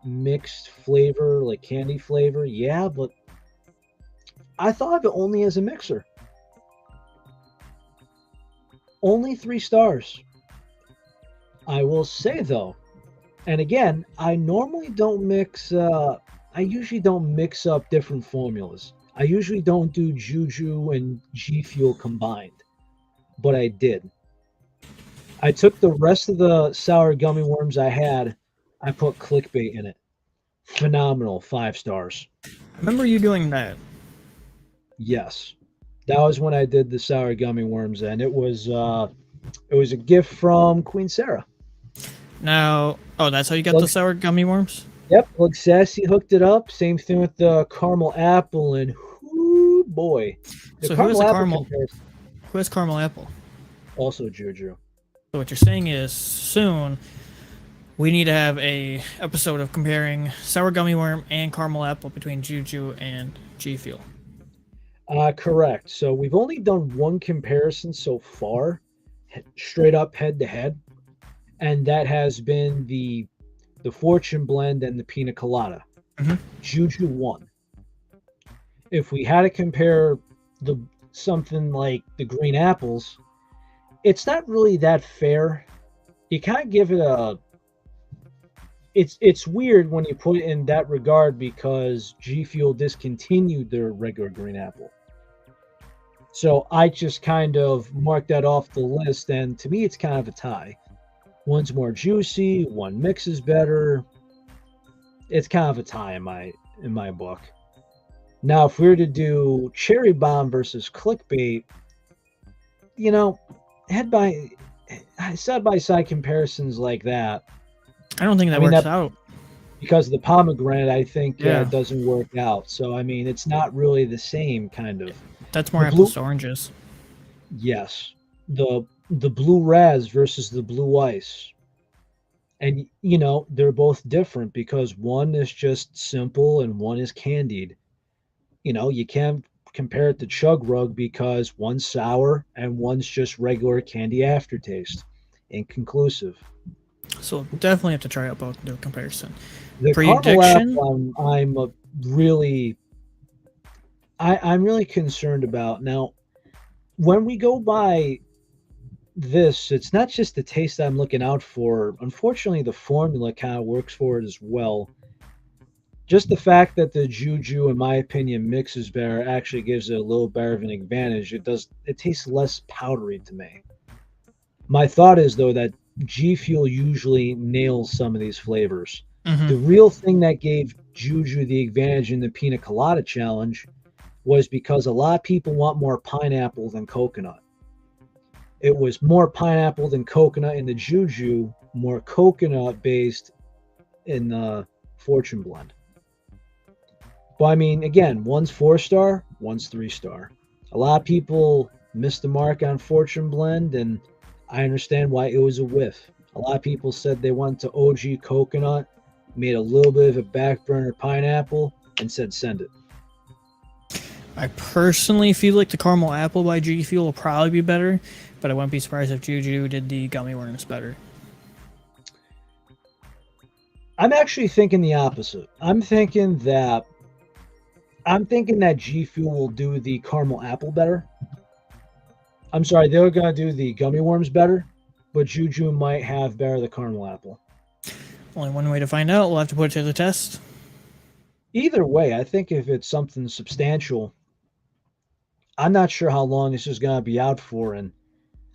mixed flavor, like candy flavor? Yeah, but I thought of it only as a mixer. Only 3 stars. I will say, though, And again, I normally don't mix. I usually don't mix up different formulas. I usually don't do Juju and G Fuel combined, but I did. I took the rest of the sour gummy worms I had. I put clickbait in it. Phenomenal, 5 stars. I remember you doing that. Yes, that was when I did the sour gummy worms, and it was a gift from Queen Sarah. Now, oh, that's how you got the Look, sour gummy worms? yep, look, Sassy hooked it up. Same thing with the caramel apple, and whoo boy, the So who has caramel the apple caramel? comparison Who has caramel apple? also Juju. So what you're saying is soon we need to have a episode of comparing sour gummy worm and caramel apple between Juju and G Fuel. Correct. So we've only done one comparison so far, straight up head to head, and that has been the Fortune blend and the Pina Colada. Mhm. Juju won. If we had to compare the something like the green apples, it's not really that fair. You can't give it a. It's weird when you put it in that regard because G Fuel discontinued their regular green apple. So I just kind of marked that off the list, and to me, it's kind of a tie. One's more juicy, one mixes better. It's kind of a tie in my book. Now, if we were to do Cherry Bomb versus Clickbait, you know, head by side by side comparisons like that. I don't think I that mean works that out. because of the pomegranate, I think Yeah, doesn't work out. So I mean, it's not really the same kind of. that's more The apples blue, to oranges. yes, the blue raz versus the blue ice, and they're both different because one is just simple and one is candied. You can't compare it to Chug Rug because one's sour and one's just regular candy aftertaste. Inconclusive. So definitely have to try out both and do a comparison. The caramel Prediction? apple, I'm really concerned about now. When we go by this, it's not just the taste I'm looking out for. Unfortunately, the formula kind of works for it as well. Just the fact that the Juju, in my opinion, mixes better actually gives it a little better of an advantage. It tastes less powdery to me. My thought is though that G Fuel usually nails some of these flavors. Mm-hmm. The real thing that gave Juju the advantage in the Pina Colada challenge was because a lot of people want more pineapple than coconut. It was more pineapple than coconut in the Juju, more coconut based in the Fortune blend. But I mean, again, one's 4 star, one's 3 star. A lot of people missed the mark on Fortune blend, and I understand why it was a whiff. A lot of people said they went to OG coconut, made a little bit of a back burner pineapple, and said send it. I personally feel like the caramel apple by G Fuel will probably be better, but I wouldn't be surprised if Juju did the gummy worms better. I'm actually thinking the opposite. I'm thinking that G Fuel will do the caramel apple better. I'm sorry, they're gonna do the gummy worms better, but Juju might have better the caramel apple. Only one way to find out. We'll have to put it to the test. Either way, I think if it's something substantial, I'm not sure how long this is gonna be out for, and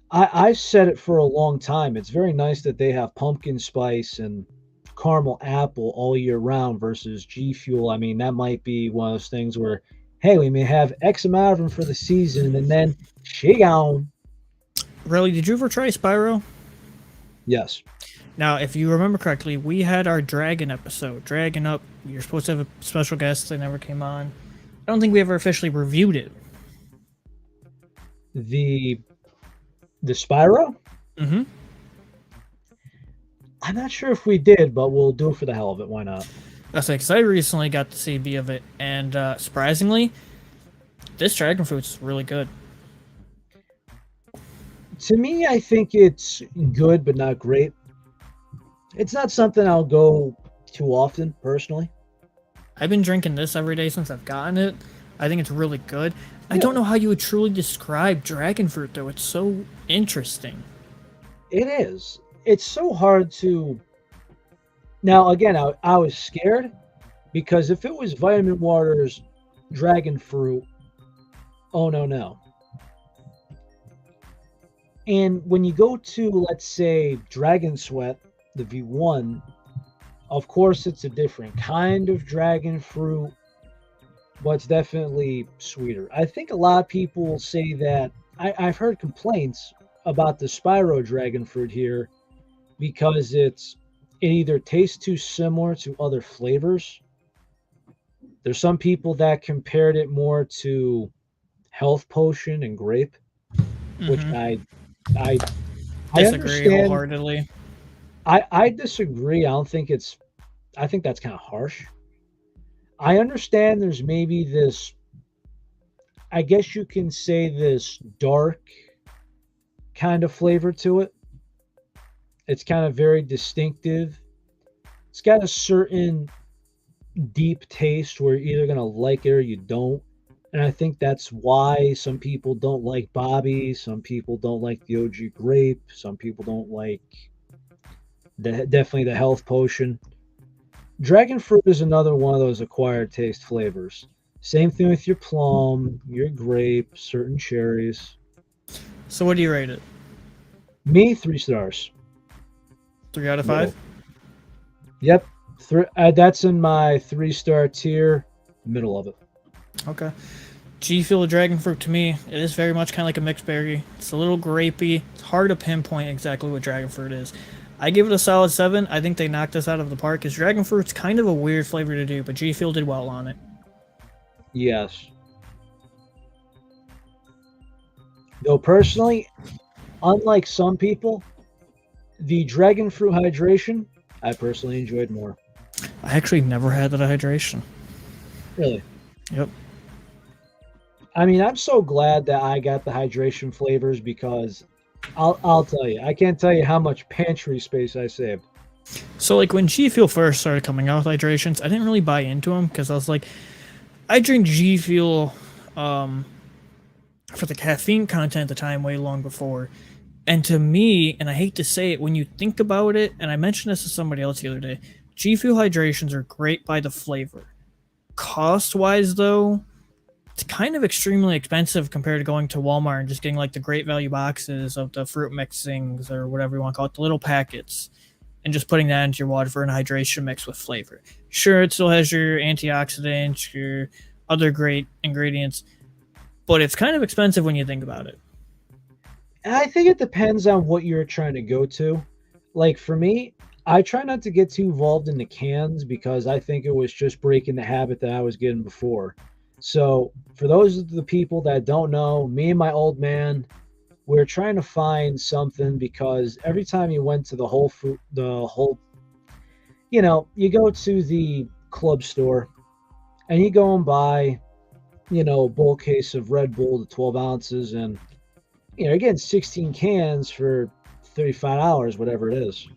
I said it for a long time. It's very nice that they have pumpkin spice and caramel apple all year round versus G Fuel. I mean, that might be one of those things where, hey, we may have X amount of them for the season, and then she gone. Relly, did you ever try Spyro? Yes. Now, if you remember correctly, we had our Dragon episode. Dragon Up. You're supposed to have a special guest. They never came on. I don't think we ever officially reviewed it. The Spyro? Mm-hmm. I'm not sure if we did, but we'll do it for the hell of it. Why not? That's like, because I recently got the CB of it, and surprisingly, this dragon fruit's really good. To me, I think it's good, but not great. It's not something I'll go too often, personally. I've been drinking this every day since I've gotten it. I think it's really good. I Yeah, don't know how you would truly describe dragon fruit, though. It's so interesting. it is. It's so hard to Now, again, I was scared because if it was Vitamin Water's dragon fruit, oh no, no. And when you go to, let's say, Dragon Sweat, the V1, of course, it's a different kind of dragon fruit, but it's definitely sweeter. I think a lot of people will say that I've heard complaints about the Spyro dragon fruit here because it either tastes too similar to other flavors. There's some people that compared it more to health potion and grape, which Mm-hmm. I I Disagree understand. wholeheartedly. I disagree. I don't think it's. I think that's kind of harsh. I understand there's maybe this. I guess you can say this dark kind of flavor to it. It's kind of very distinctive. It's got a certain deep taste where you're either gonna like it or you don't. And I think that's why some people don't like Bobby. Some people don't like the OG grape. Some people don't like definitely the health potion. Dragon fruit is another one of those acquired taste flavors. Same thing with your plum, your grape, certain cherries. So what do you rate it? Me, 3 stars. 3 out of 5. Middle. Yep, that's in my 3-star tier. Middle of it. Okay. G Fuel Dragon Fruit to me, it is very much kind of like a mixed berry. It's a little grapey. It's hard to pinpoint exactly what dragon fruit is. I give it a solid 7. I think they knocked us out of the park because dragon fruit's kind of a weird flavor to do, but G Fuel did well on it. Yes. Though personally, unlike some people, the dragon fruit hydration I personally enjoyed more. I actually never had that hydration. Really. Yep. I mean, I'm so glad that I got the hydration flavors because I'll tell you, I can't tell you how much pantry space I saved. So like when G Fuel first started coming out with hydrations, I didn't really buy into them because I was like, I drink G Fuel for the caffeine content at the time way long before. And to me, and I hate to say it, when you think about it, and I mentioned this to somebody else the other day, G Fuel hydrations are great by the flavor. Cost wise, though, it's kind of extremely expensive compared to going to Walmart and just getting like the great value boxes of the fruit mixings or whatever you want to call it, the little packets, and just putting that into your water for an hydration mix with flavor. Sure, it still has your antioxidants, your other great ingredients, but it's kind of expensive when you think about it. And I think it depends on what you're trying to go to. Like for me, I try not to get too involved in the cans because I think it was just breaking the habit that I was getting before. So, for those of the people that don't know, me and my old man, we're trying to find something because every time you went to you go to the club store and you go and buy, a bulk case of Red Bull, the 12 ounces, and, again, 16 cans for $35, whatever it is.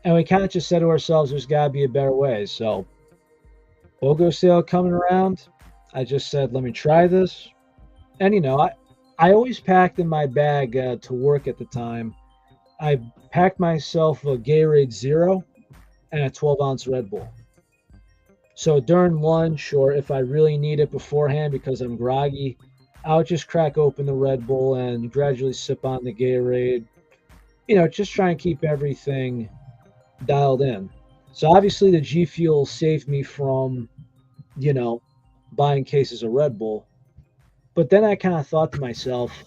And we kind of just said to ourselves, there's got to be a better way. So, BOGO sale coming around. I just said, let me try this. And, I always packed in my bag to work at the time. I packed myself a Gatorade Zero and a 12-ounce Red Bull. So during lunch, or if I really need it beforehand because I'm groggy, I'll just crack open the Red Bull and gradually sip on the Gatorade. Just try and keep everything dialed in. So obviously the G Fuel saved me from, buying cases of Red Bull. But then I kind of thought to myself,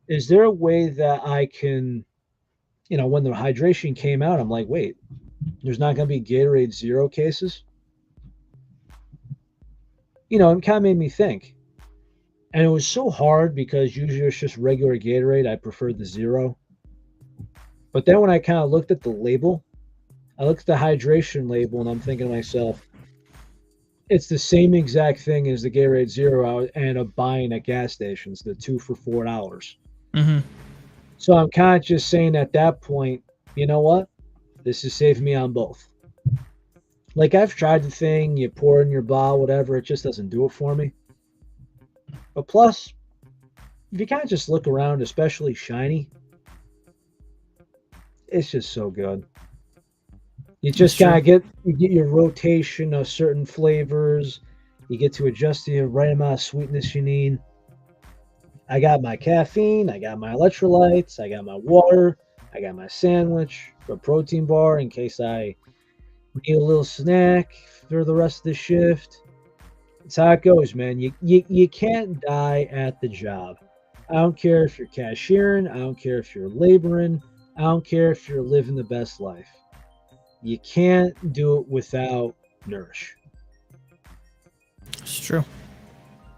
is there a way that I can, when the hydration came out, I'm like, wait, there's not going to be Gatorade Zero cases? It kind of made me think. And it was so hard because usually it's just regular Gatorade. I prefer the Zero. But then when I kind of looked at the label, I looked at the hydration label and I'm thinking to myself, it's the same exact thing as the Gatorade Zero I ended up buying at gas stations, the 2 for $4. Mm-hmm. So I'm kind of just saying at that point, you know what? This has saved me on both. Like I've tried the thing, you pour in your bottle, whatever, it just doesn't do it for me. But plus, if you kind of just look around, especially shiny, it's just so good. You That's just kind true. of get your rotation of certain flavors. You get to adjust the right amount of sweetness you need. I got my caffeine, I got my electrolytes, I got my water, I got my sandwich, a protein bar in case I need a little snack for the rest of the shift. It's how it goes, man. You can't die at the job. I don't care if you're cashiering, I don't care if you're laboring, I don't care if you're living the best life. You can't do it without nourish. It's true.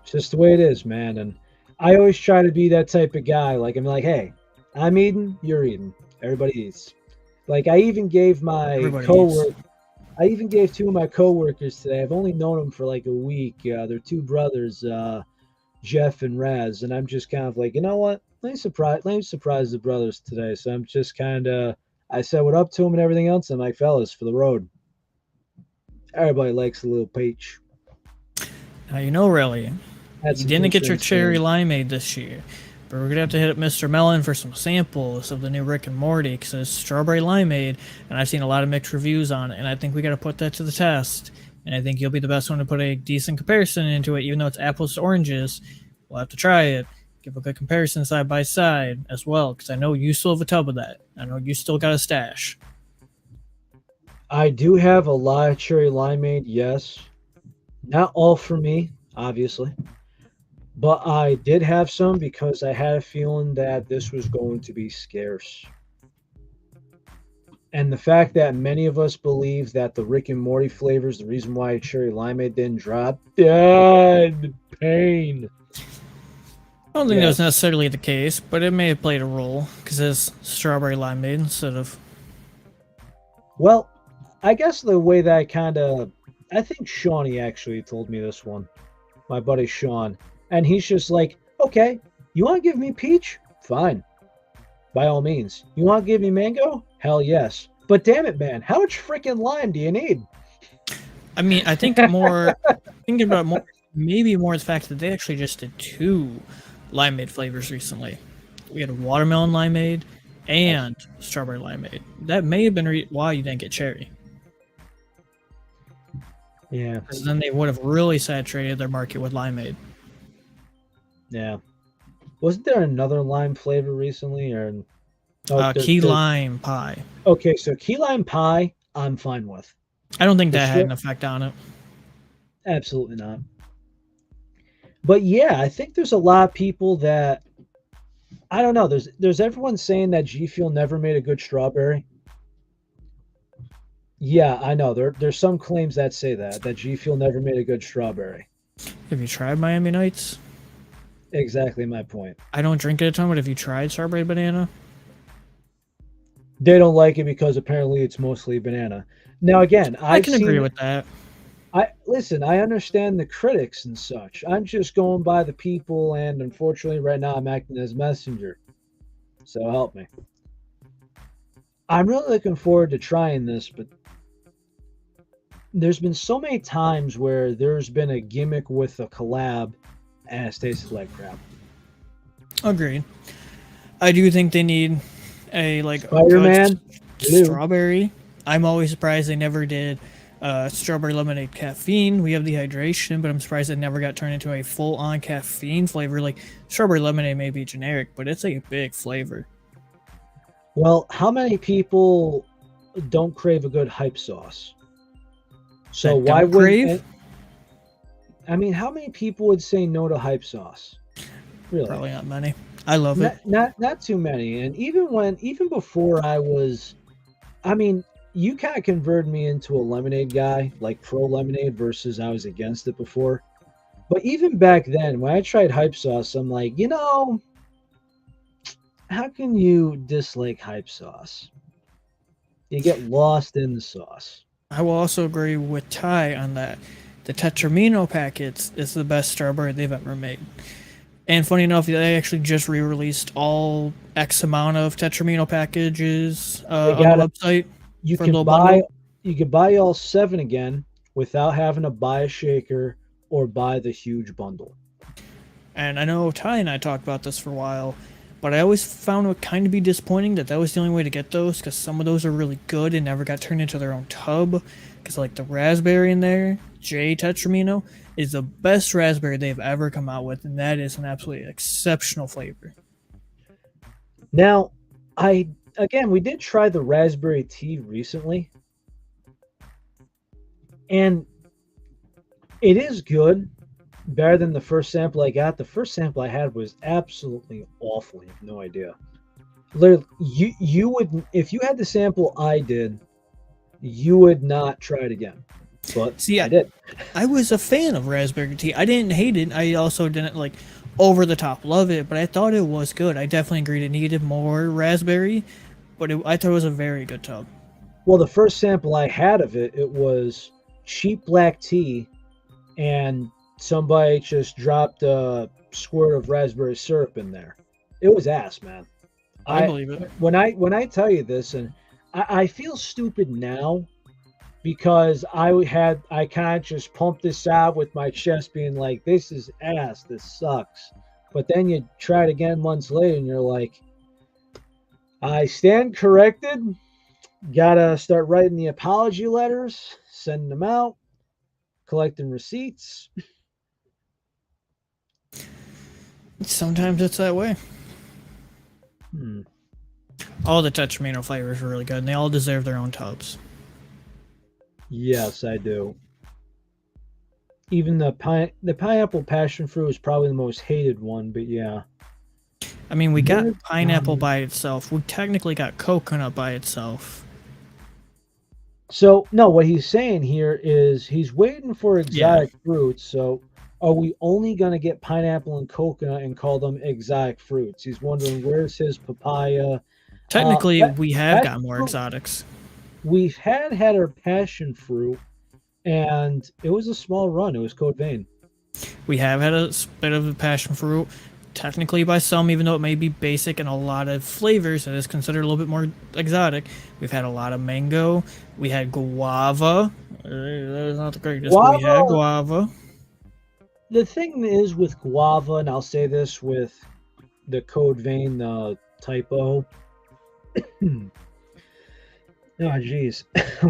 It's just the way it is, man. And I always try to be that type of guy. Like I'm like, hey, I'm eating, you're eating. Everybody eats. Like I even gave my Everybody eats. coworker I even gave two of my coworkers today. I've only known them for like a week. They're two brothers, Jeff and Raz, and I'm just kind of like, you know what? Let me surprise the brothers today. So I'm just kind of, I said what up to them and everything else. I'm like, fellas, for the road. Everybody likes a little peach. Now you know, Relly, Had you some didn't peach get your rings cherry today. limeade this year, but we're gonna have to hit up Mr. Mellon for some samples of the new Rick and Morty because it's strawberry limeade, and I've seen a lot of mixed reviews on it, and I think we got to put that to the test. And I think you'll be the best one to put a decent comparison into it, even though it's apples to oranges. We'll have to try it, give a good comparison side by side as well, because I know you still have a tub of that. I know you still got a stash. I do have a lot of cherry limeade, yes. Not all for me, obviously. But I did have some because I had a feeling that this was going to be scarce. And the fact that many of us believe that the Rick and Morty flavor is the reason why cherry limeade didn't drop. God, pain. I don't think that was Yes. necessarily the case, but it may have played a role because it's strawberry limeade instead of. Well, I guess the way that I think Shawnee actually told me this one, my buddy Sean. And he's just like, okay, you want to give me peach? Fine. By all means. You want to give me mango? Hell yes. But damn it, man, how much freaking lime do you need? I mean, I think more thinking about it more, maybe more the fact that they actually just did two limeade flavors recently. We had a watermelon limeade and strawberry limeade. That may have been why you didn't get cherry, Yeah, because then they would have really saturated their market with limeade. yeah. Wasn't there another lime flavor recently? Or oh, Key lime pie. okay, so key lime pie, I'm fine with. I don't think The that had stri- an effect on it. Absolutely not. But yeah, I think there's a lot of people that I don't know. There's everyone saying that G Fuel never made a good strawberry. Yeah, I know. There's some claims that say that G Fuel never made a good strawberry. Have you tried Miami Nights? Exactly my point. I don't drink it a ton, but have you tried strawberry banana? They don't like it because apparently it's mostly banana. Now again, I can agree with that. I listen, I understand the critics and such. I'm just going by the people and unfortunately right now I'm acting as messenger. So help me. I'm really looking forward to trying this, but there's been so many times where there's been a gimmick with a collab and it's tasted like crap. Agreed. I do think they need a good Spider-Man, blue. strawberry. I'm always surprised they never did strawberry lemonade caffeine. We have the hydration, but I'm surprised it never got turned into a full-on caffeine flavor. Like strawberry lemonade may be generic, but it's a big flavor. Well, how many people don't crave a good hype sauce? So That why don't wouldn't crave? I mean, how many people would say no to hype sauce? Really? Probably not many. I love it. Not too many. And even before I mean, you kind of converted me into a lemonade guy, like pro lemonade versus I was against it before. But even back then, when I tried hype sauce, I'm like, how can you dislike hype sauce? You get lost in the sauce. I will also agree with Ty on that. The Tetramino packets is the best strawberry they've ever made. And funny enough, they actually just re-released all X amount of Tetramino packages They on the got it. website You for a can little buy bundle. you can buy all seven again without having to buy a shaker or buy the huge bundle. And I know Ty and I talked about this for a while. But I always found it kind of be disappointing that that was the only way to get those, because some of those are really good and never got turned into their own tub. Because like the raspberry in there, J Tetramino, is the best raspberry they've ever come out with, and that is an absolutely exceptional flavor. Now, I again we did try the raspberry tea recently, and it is good, better than the first sample I got. The first sample I had was absolutely awful. You have no idea. Literally, you would if you had the sample I did, you would not try it again. But See, I did. I was a fan of raspberry tea. I didn't hate it. I also didn't like over the top love it, but I thought it was good. I definitely agreed it needed more raspberry, but I thought it was a very good tub. Well, the first sample I had of it, it was cheap black tea, and somebody just dropped a squirt of raspberry syrup in there. It was ass, man. I I believe it. when I tell you this, and I feel stupid now because I kind of just pumped this out with my chest, being like, "This is ass. This sucks." But then you try it again months later, and you're like, "I stand corrected. Gotta start writing the apology letters, sending them out, collecting receipts." Sometimes it's that way. Hmm. All the Tetramino flavors are really good, and they all deserve their own tubs. Yes, I do. Even the pineapple passion fruit is probably the most hated one, but yeah. I mean, we got Very pineapple common. by itself. We technically got coconut by itself. So no, what he's saying here is he's waiting for Yeah. exotic fruits. So are we only gonna get pineapple and coconut and call them exotic fruits? He's wondering where's his papaya. Technically, we have got Passion more fruit. exotics. We've had our passion fruit, and it was a small run. It was Code Vein. We have had a bit of a passion fruit. Technically, by some, even though it may be basic in a lot of flavors, it is considered a little bit more exotic. We've had a lot of mango. We had guava. That was not the greatest, but we had Guava. guava. The thing is with guava, and I'll say this with the Code Vein typo. Oh, jeez.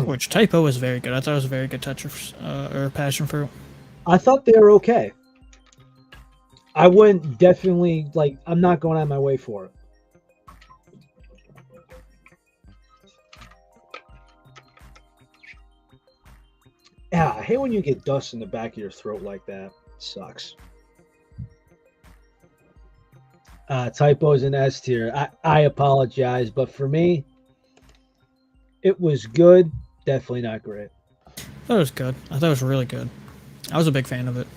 Which typo was very good. I thought it was a very good touch of, or passion fruit. I thought they were okay. I wouldn't definitely like. I'm not going out of my way for it. Yeah, I hate when you get dust in the back of your throat like that. It sucks. Typos in S tier. I apologize, but for me, it was good. Definitely not great. I thought it was good. I thought it was really good. I was a big fan of it.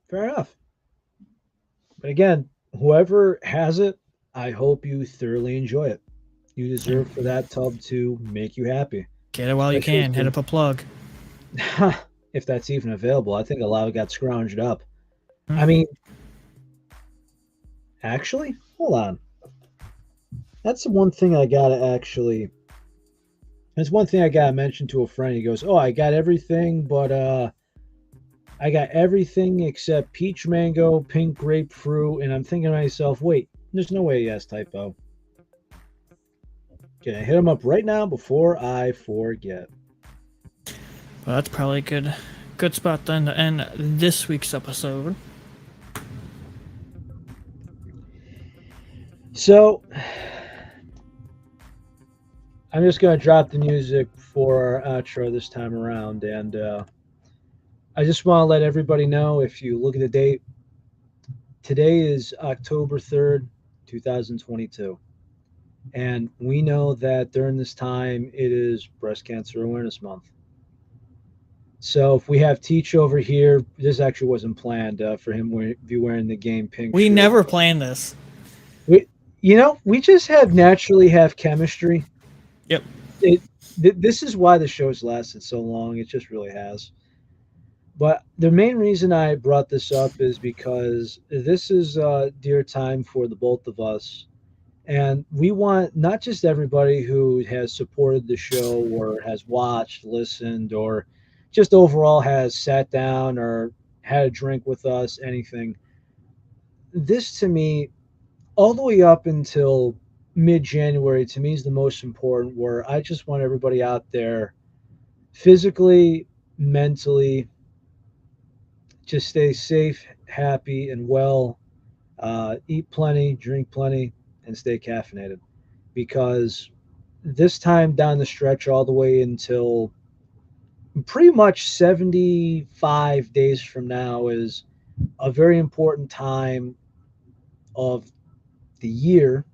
Fair enough. But again, whoever has it, I hope you thoroughly enjoy it. You deserve for that tub to make you happy. Get it while you Especially can. Hit up a plug. if that's even available. I think a lot got scrounged up. Hmm. I mean, actually, hold on. That's the one thing I gotta actually. That's one thing I gotta mention to a friend. He goes, "Oh, I got everything, but I got everything except peach mango, pink grapefruit." And I'm thinking to myself, "Wait, there's no way he has typo." Can I hit him up right now before I forget? Well, that's probably a good spot then to end this week's episode. So I'm just gonna drop the music for our outro this time around, and I just want to let everybody know. If you look at the date, today is October 3rd, 2022, and we know that during this time it is Breast Cancer Awareness Month. So if we have Teach over here, this actually wasn't planned for him to be wearing the game pink We shirt. never planned this. We, we just naturally have chemistry. Yep. This is why the show's lasted so long. It just really has. But the main reason I brought this up is because this is a dear time for the both of us. And we want not just everybody who has supported the show or has watched, listened, or just overall has sat down or had a drink with us, anything. This to me all the way up until mid January to me is the most important. Where I just want everybody out there physically, mentally, just stay safe, happy, and well. Eat plenty, drink plenty, and stay caffeinated. Because this time down the stretch, all the way until pretty much 75 days from now, is a very important time of the year,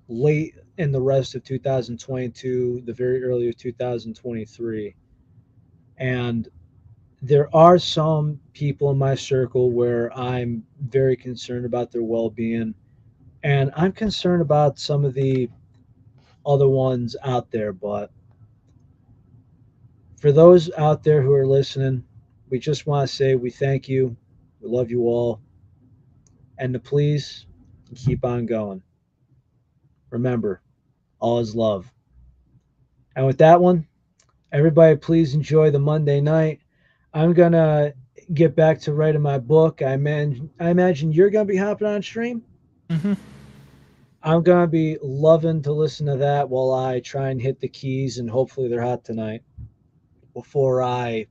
late in the rest of 2022, the very early of 2023. And there are some people in my circle where I'm very concerned about their well being. And I'm concerned about some of the other ones out there. But for those out there who are listening, we just want to say we thank you. We love you all. And to please keep on going. Remember, all is love. And with that one, everybody, please enjoy the Monday night. I'm going to get back to writing my book. I imagine you're going to be hopping on stream. Hmm. I'm going to be loving to listen to that while I try and hit the keys, and hopefully they're hot tonight before I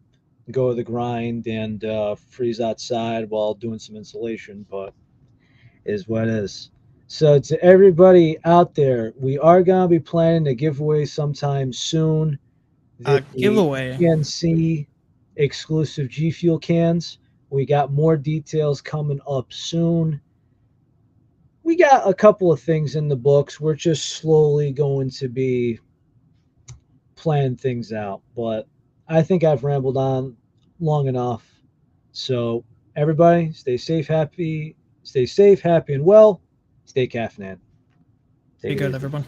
go to the grind and freeze outside while doing some insulation. But is what it is. So to everybody out there, we are going to be planning a giveaway sometime soon. The Giveaway. PNC exclusive G Fuel cans. We got more details coming up soon. We got a couple of things in the books. We're just slowly going to be planning things out. But I think I've rambled on long enough. So everybody, stay safe, happy, and well. Stay caffeinated. Be Take it good, easy. everyone.